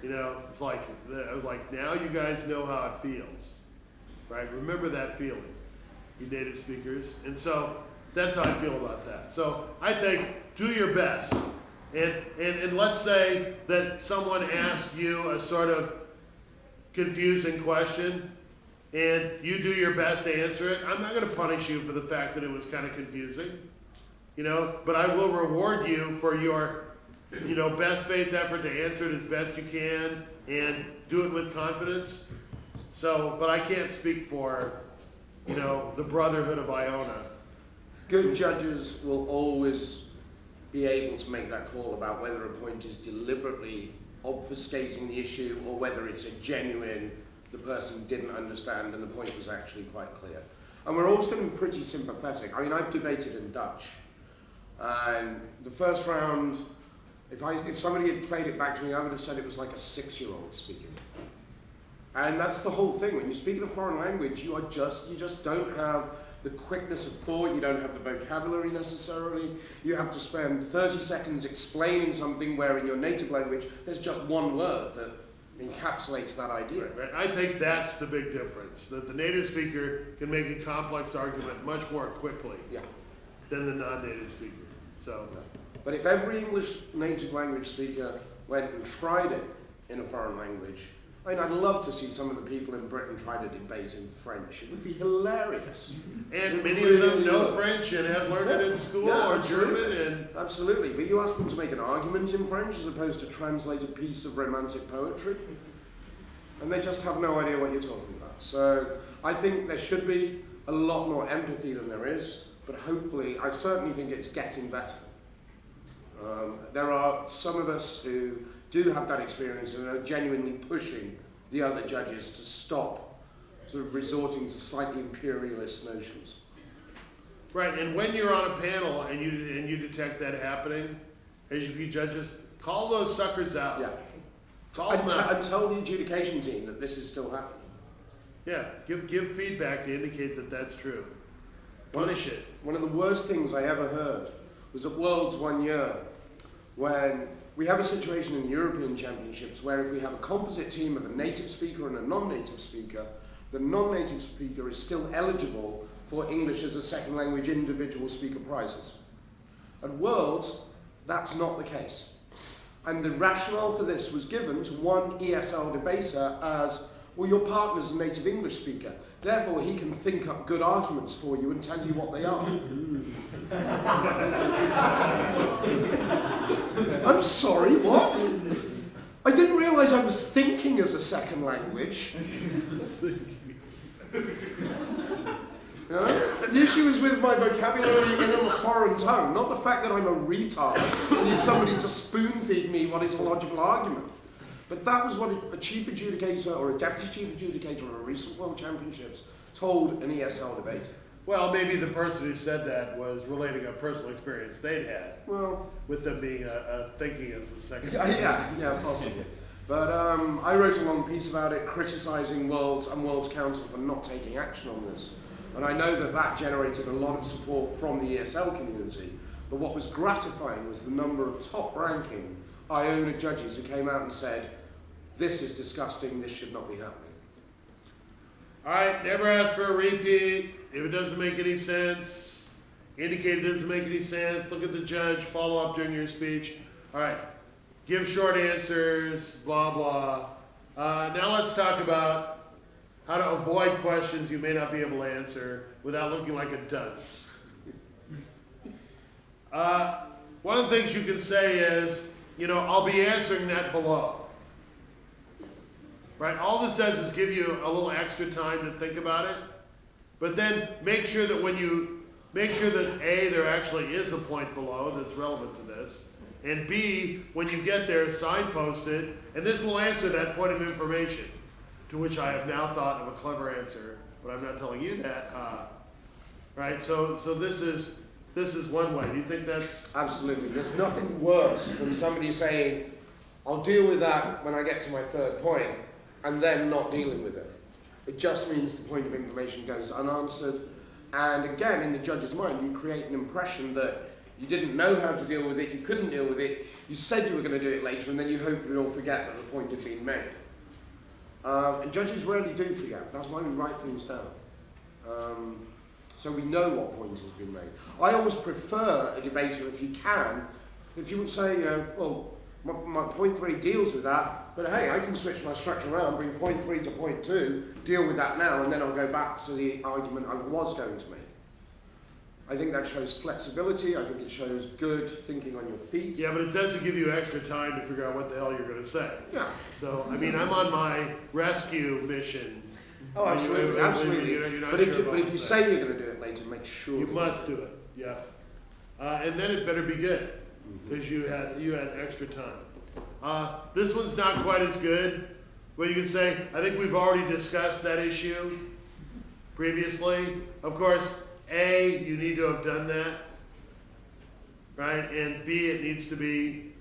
You know, it's like, I was like, now you guys know how it feels, right? Remember that feeling, you native speakers. And so that's how I feel about that. So I think do your best. And let's say that someone asked you a sort of confusing question and you do your best to answer it. I'm not going to punish you for the fact that it was kind of confusing, you know, but I will reward you for your, you know, best faith effort to answer it as best you can and do it with confidence. So, but I can't speak for, you know, the Brotherhood of Iona. Good judges will always be able to make that call about whether a point is deliberately obfuscating the issue or whether it's a genuine, the person didn't understand and the point was actually quite clear. And we're always going to be pretty sympathetic. I mean, I've debated in Dutch, and the first round, if somebody had played it back to me, I would have said it was like a 6-year-old speaking. And that's the whole thing. When you speak in a foreign language, you just don't have the quickness of thought, you don't have the vocabulary necessarily. You have to spend 30 seconds explaining something where in your native language, there's just one word that encapsulates that idea. Right. I think that's the big difference, that the native speaker can make a complex argument much more quickly than the non-native speaker. So, but if every English native language speaker went and tried it in a foreign language, I mean, I'd love to see some of the people in Britain try to debate in French. It would be hilarious. And many of them know French and have learned it in school or German. And absolutely. But you ask them to make an argument in French as opposed to translate a piece of romantic poetry, and they just have no idea what you're talking about. So I think there should be a lot more empathy than there is, but hopefully, I certainly think it's getting better. There are some of us who do have that experience and are genuinely pushing the other judges to stop sort of resorting to slightly imperialist notions. Right, and when you're on a panel and you detect that happening, as you judges, call those suckers out. Yeah. Call them out. And tell the adjudication team that this is still happening. Yeah, give feedback to indicate that that's true. Punish it. One of the worst things I ever heard was at Worlds one year when we have a situation in the European Championships where if we have a composite team of a native speaker and a non-native speaker, the non-native speaker is still eligible for English as a second language individual speaker prizes. At Worlds, that's not the case. And the rationale for this was given to one ESL debater as, well, your partner's a native English speaker, therefore he can think up good arguments for you and tell you what they are. I'm sorry, what? I didn't realise I was thinking as a second language. The issue is with my vocabulary in a foreign tongue, not the fact that I'm a retard and need somebody to spoon-feed me what is a logical argument. But that was what a chief adjudicator or a deputy chief adjudicator at a recent World Championships told an ESL debater. Well, maybe the person who said that was relating a personal experience they'd had. Well, with them being thinking as a second. Yeah, possibly. But I wrote a long piece about it, criticising Worlds and Worlds Council for not taking action on this. And I know that that generated a lot of support from the ESL community. But what was gratifying was the number of top-ranking Iona judges who came out and said, this is disgusting, this should not be happening. All right, never ask for a repeat. If it doesn't make any sense, indicate it doesn't make any sense, look at the judge, follow up during your speech. All right, give short answers, blah, blah. Now let's talk about how to avoid questions you may not be able to answer without looking like a dunce. One of the things you can say is, I'll be answering that below. Right? All this does is give you a little extra time to think about it, but then make sure that A, there actually is a point below that's relevant to this, and B, when you get there, signpost it, and this will answer that point of information, to which I have now thought of a clever answer, but I'm not telling you that. Right? So this is one way. Do you think that's... Absolutely. There's nothing worse than somebody saying, I'll deal with that when I get to my third point, and then not dealing with it. It just means the point of information goes unanswered. And again, in the judge's mind, you create an impression that you didn't know how to deal with it, you couldn't deal with it, you said you were going to do it later, and then you hope you'll forget that the point had been made. And judges rarely do forget. That's why we write things down. So we know what point has been made. I always prefer a debater, if you would say, well, my point 3 deals with that, but hey, I can switch my structure around, bring point 3 to point 2, deal with that now, and then I'll go back to the argument I was going to make. I think that shows flexibility. I think it shows good thinking on your feet. Yeah, but it doesn't give you extra time to figure out what the hell you're going to say. Yeah. So, I'm on my rescue mission. Oh, absolutely, absolutely. But if you say you're going to do it later, make sure you must do it. Yeah. And then it better be good, because you had extra time. This one's not quite as good, but you can say, I think we've already discussed that issue previously. Of course, A, you need to have done that, right? And B, it needs to be,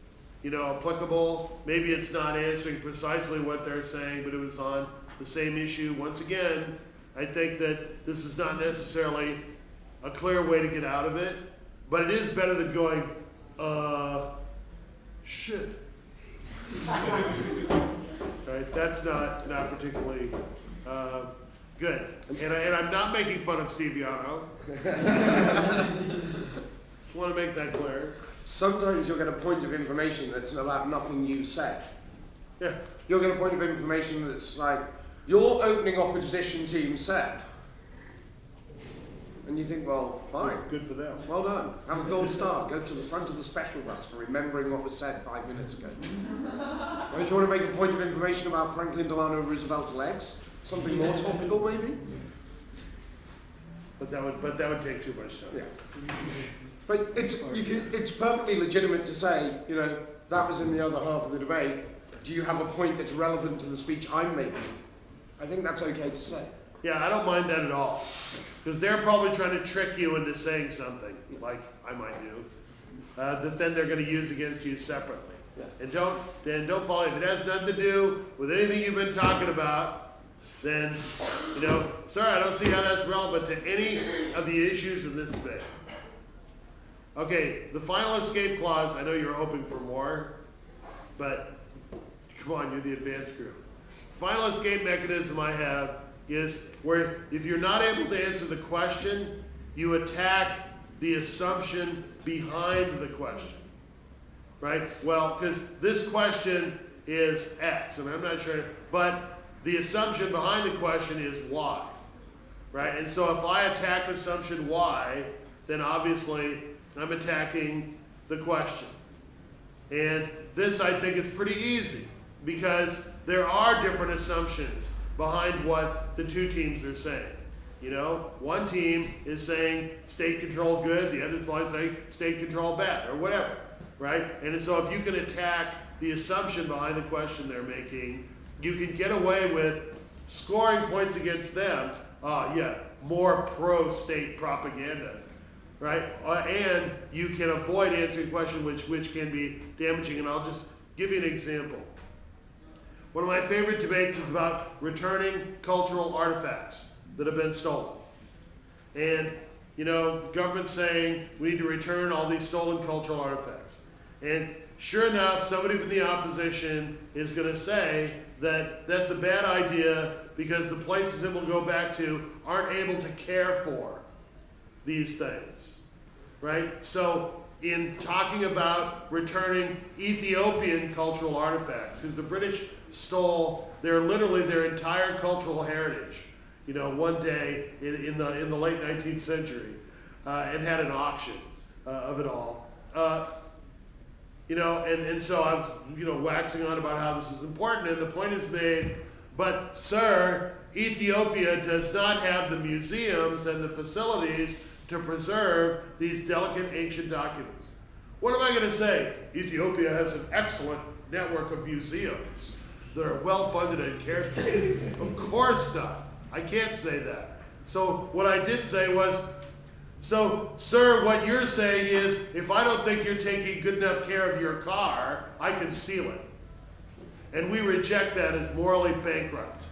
applicable. Maybe it's not answering precisely what they're saying, but it was on the same issue. Once again, I think that this is not necessarily a clear way to get out of it, but it is better than going, shit. Right? That's not particularly good. And I'm not making fun of Steve Yano. Just want to make that clear. Sometimes you'll get a point of information that's about nothing you said. Yeah. You'll get a point of information that's like, your opening opposition team said. And you think, well, fine. Good for them. Well done. Have a gold star. Go to the front of the special bus for remembering what was said 5 minutes ago. Don't you want to make a point of information about Franklin Delano Roosevelt's legs? Something more topical, maybe? But that would take too much time. Yeah. But it's perfectly legitimate to say, that was in the other half of the debate. Do you have a point that's relevant to the speech I'm making? I think that's okay to say. Yeah, I don't mind that at all. Because they're probably trying to trick you into saying something, like I might do, that then they're going to use against you separately. Yeah. And don't follow. If it has nothing to do with anything you've been talking about, then, sorry, I don't see how that's relevant to any of the issues in this debate. Okay, the final escape clause, I know you're hoping for more, but come on, you're the advanced group. Final escape mechanism I have is where if you're not able to answer the question, you attack the assumption behind the question, right? Well, because this question is X, and I'm not sure, but the assumption behind the question is Y, right? And so if I attack assumption Y, then obviously I'm attacking the question. And this, I think, is pretty easy because there are different assumptions behind what the two teams are saying. One team is saying state control good, the other is probably saying state control bad, or whatever, right? And so if you can attack the assumption behind the question they're making, you can get away with scoring points against them, more pro-state propaganda, right? And you can avoid answering a question which can be damaging, and I'll just give you an example. One of my favorite debates is about returning cultural artifacts that have been stolen. And the government's saying we need to return all these stolen cultural artifacts. And sure enough, somebody from the opposition is going to say that that's a bad idea because the places it will go back to aren't able to care for these things, right? So in talking about returning Ethiopian cultural artifacts, because the British stole literally their entire cultural heritage, one day in the late 19th century, and had an auction of it all. And so I was, waxing on about how this is important, and the point is made, but sir, Ethiopia does not have the museums and the facilities to preserve these delicate ancient documents. What am I going to say? Ethiopia has an excellent network of museums that are well funded and cared for. Of course not. I can't say that. So what I did say was, so sir, what you're saying is, if I don't think you're taking good enough care of your car, I can steal it. And we reject that as morally bankrupt.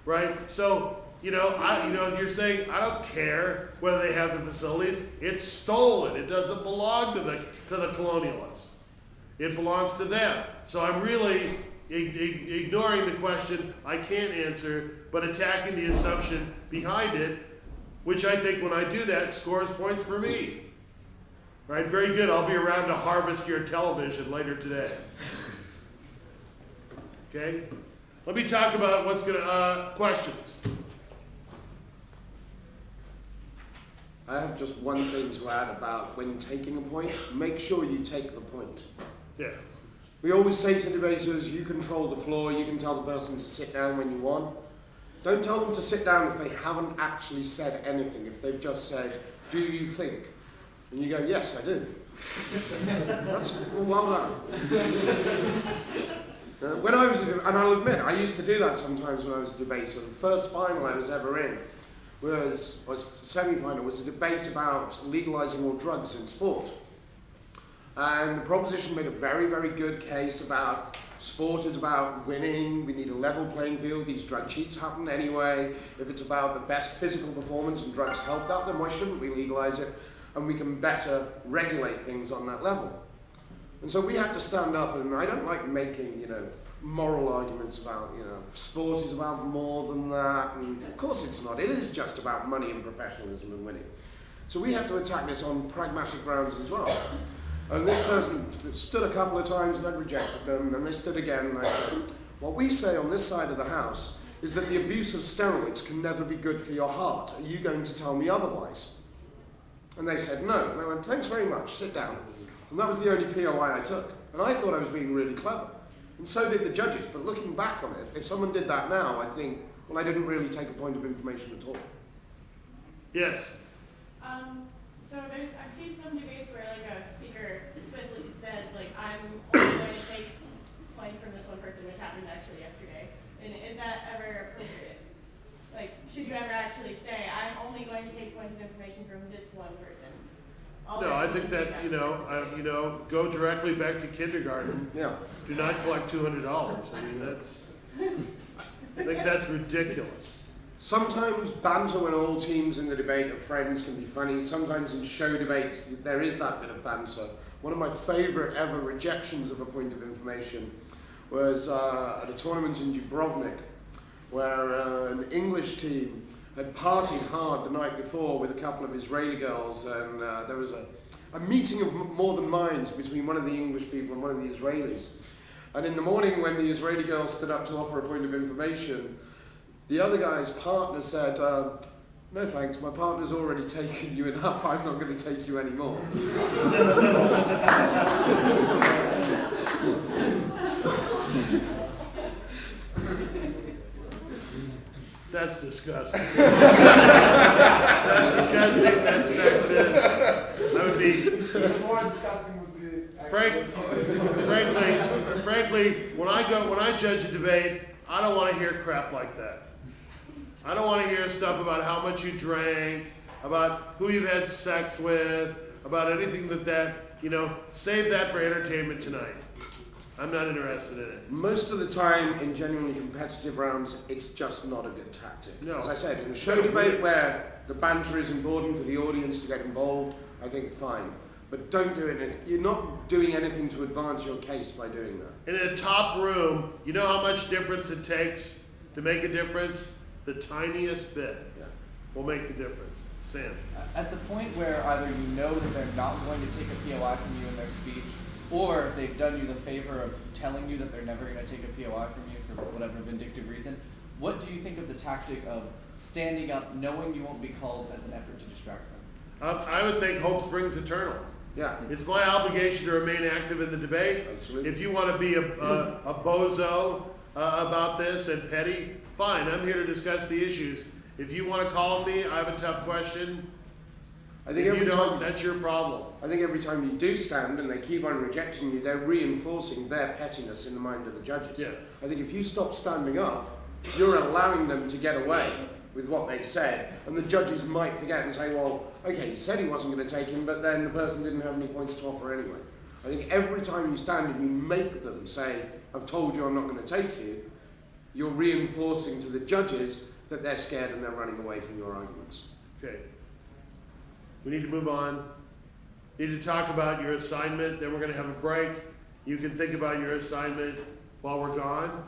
Right? So, you're saying, I don't care whether they have the facilities. It's stolen. It doesn't belong to the colonialists. It belongs to them. So I'm really ignoring the question I can't answer, but attacking the assumption behind it, which I think when I do that scores points for me. Right? Very good. I'll be around to harvest your television later today. Okay? Let me talk about what's going to, questions. I have just one thing to add about when taking a point. Make sure you take the point. Yeah. We always say to debaters, you control the floor, you can tell the person to sit down when you want. Don't tell them to sit down if they haven't actually said anything, if they've just said, do you think? And you go, yes, I do. That's well done. When I was, and I'll admit, I used to do that sometimes when I was a debater. The first final I was ever in was semi-final, was a debate about legalizing all drugs in sport. And the proposition made a very, very good case about sport is about winning, we need a level playing field, these drug cheats happen anyway. If it's about the best physical performance and drugs help that, then why shouldn't we legalize it? And we can better regulate things on that level. And so we had to stand up, and I don't like making, moral arguments about, sport is about more than that, and of course it's not. It is just about money and professionalism and winning. So we have to attack this on pragmatic grounds as well. And this person stood a couple of times and I'd rejected them, and they stood again, and I said, what we say on this side of the house is that the abuse of steroids can never be good for your heart. Are you going to tell me otherwise? And they said no. And I went, thanks very much, sit down. And that was the only POI I took. And I thought I was being really clever. And so did the judges. But looking back on it, if someone did that now, I think, well, I didn't really take a point of information at all. Yes? So I've seen some debates where a speaker explicitly says, I'm only going to take points from this one person, which happened actually yesterday. And is that ever appropriate? Should you ever actually say, I'm only going to take points of information from this one person? No, I think that, go directly back to kindergarten. Yeah. Do not collect $200. I mean, I think that's ridiculous. Sometimes banter when all teams in the debate are friends can be funny. Sometimes in show debates there is that bit of banter. One of my favourite ever rejections of a point of information was at a tournament in Dubrovnik, where an English team had partied hard the night before with a couple of Israeli girls, and there was a meeting of more than minds between one of the English people and one of the Israelis. And in the morning, when the Israeli girl stood up to offer a point of information, the other guy's partner said, no thanks, my partner's already taken you enough, I'm not going to take you anymore. That's disgusting. That's disgusting, that's sexist. That would be... More disgusting would be... Frankly, when I judge a debate, I don't want to hear crap like that. I don't want to hear stuff about how much you drank, about who you've had sex with, about anything save that for entertainment tonight. I'm not interested in it. Most of the time, in genuinely competitive rounds, it's just not a good tactic. No. As I said, in a show debate where the banter is important for the audience to get involved, I think fine. But don't do it. You're not doing anything to advance your case by doing that. And in a top room, you know how much difference it takes to make a difference? The tiniest bit will make the difference. Sam. At the point where either you know that they're not going to take a POI from you in their speech, or they've done you the favor of telling you that they're never going to take a POI from you for whatever vindictive reason, what do you think of the tactic of standing up, knowing you won't be called, as an effort to distract them? I would think hope springs eternal. Yeah. It's my obligation to remain active in the debate. Absolutely. If you want to be a bozo about this and petty, fine. I'm here to discuss the issues. If you want to call me, I have a tough question. I think if you don't, that's your problem. I think every time you do stand and they keep on rejecting you, they're reinforcing their pettiness in the mind of the judges. Yeah. I think if you stop standing up, you're allowing them to get away with what they've said, and the judges might forget and say, well, okay, he said he wasn't going to take him, but then the person didn't have any points to offer anyway. I think every time you stand and you make them say, I've told you I'm not going to take you, you're reinforcing to the judges that they're scared and they're running away from your arguments. Okay. We need to move on. We need to talk about your assignment, then we're going to have a break. You can think about your assignment while we're gone,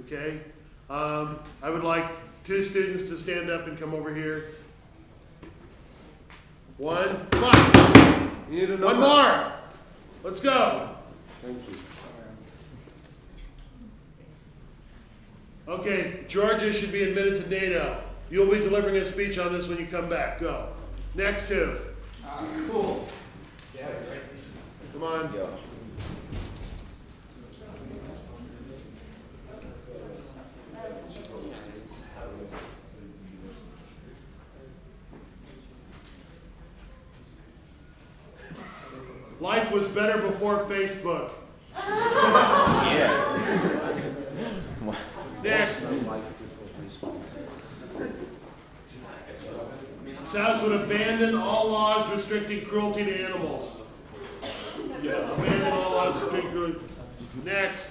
okay? I would like 2 students to stand up and come over here. 1, come on! You need One more! Let's go! Thank you. Okay, Georgia should be admitted to NATO. You'll be delivering a speech on this when you come back. Go. Next 2. Cool. Come on. Yeah. Life was better before Facebook. Yeah. Next. Life before Facebook. This House would abandon all laws restricting cruelty to animals. Yeah, abandon all laws restricting cruelty. Next.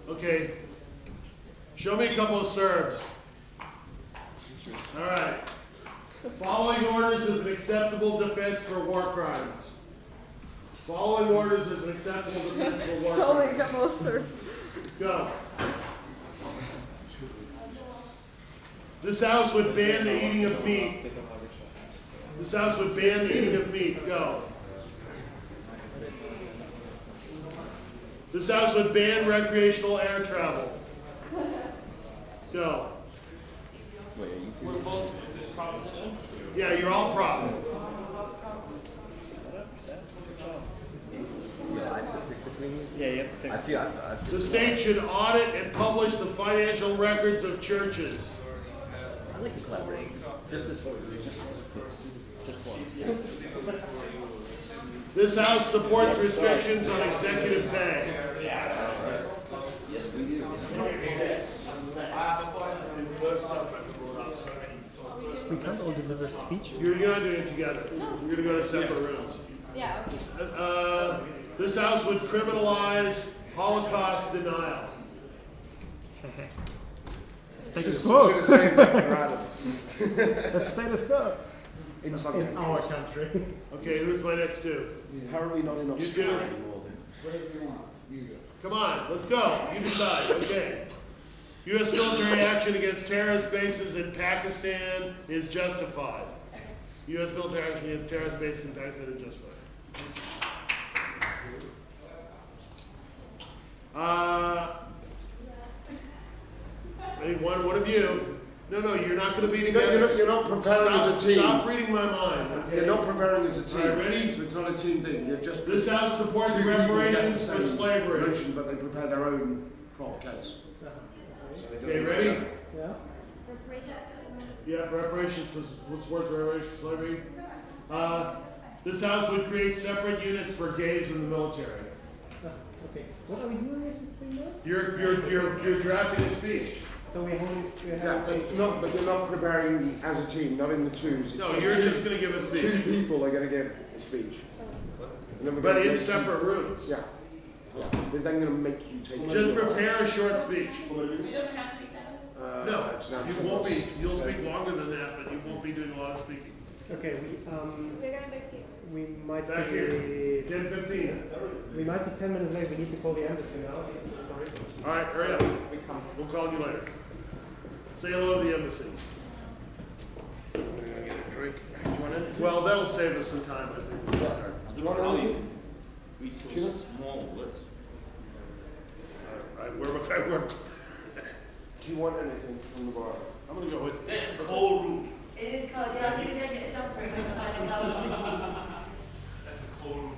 Okay. Show me a couple of Serbs. All right. Following orders is an acceptable defense for war crimes. Following orders is an acceptable defense for war Show me a crimes. couple of Serbs. Go. This House would ban the eating of meat. This House would ban the eating of meat. Go. This House would ban recreational air travel. Go. Wait, are you? We're both in this proposition? Yeah, you're all prop. Yeah, you have to pick. I feel. The state should audit and publish the financial records of churches. I like to collaborate. Just this. Just once. This House supports restrictions on executive pay. Yes, we do. We can't all deliver speech. You're not doing it together. You're going to go to separate rooms. Yeah. This House would criminalize Holocaust denial. Status Should quo. have saved that for Adam. That's status quo. In some In our countries. country. Okay, who's my next 2? Apparently not in You Australia do. anymore then. Come on, let's go. You decide. Okay. U.S. military action against terrorist bases in Pakistan is justified. U.S. military action against terrorist bases in Pakistan is justified. I need one of you. No, you're not going to be together. You're not preparing as a team. Stop reading my mind. Okay? You're not preparing as a team. All right, ready? So it's not a team thing. You're just This House supports two people get the reparations for same slavery. motion, but they prepare their own prop case. So it Okay, doesn't ready? matter. Yeah. Yeah, reparations for sports reparations for slavery. This House would create separate units for gays in the military. Okay. What are we doing with this thing now? You're drafting a speech. So we have Yeah, but you're not preparing as a team, not in the twos. It's No, you're just going to give a speech. 2 people are going to give a speech. And then we're But gonna in make separate rooms. Yeah. We're then going to make you take. Just prepare a short speech. It doesn't have to be 7. No, it's not you won't be. You'll speak longer than that, but you won't be doing a lot of speaking. Okay, We're going back here. we might Back be here. 10:15. We might be 10 minutes late. We need to call the embassy now. Sorry. All right, hurry up. We come. We'll call you later. Say hello to the embassy. We're going to get a drink. Do you want anything? Well, that'll save us some time, I think. We'll start. Do you want anything? We so Chino? small. What's All right, where am I? Do you want anything from the bar? I'm gonna go with you. that's a cold room? It is cold. Yeah, I'm going to go get something. That's a cold room.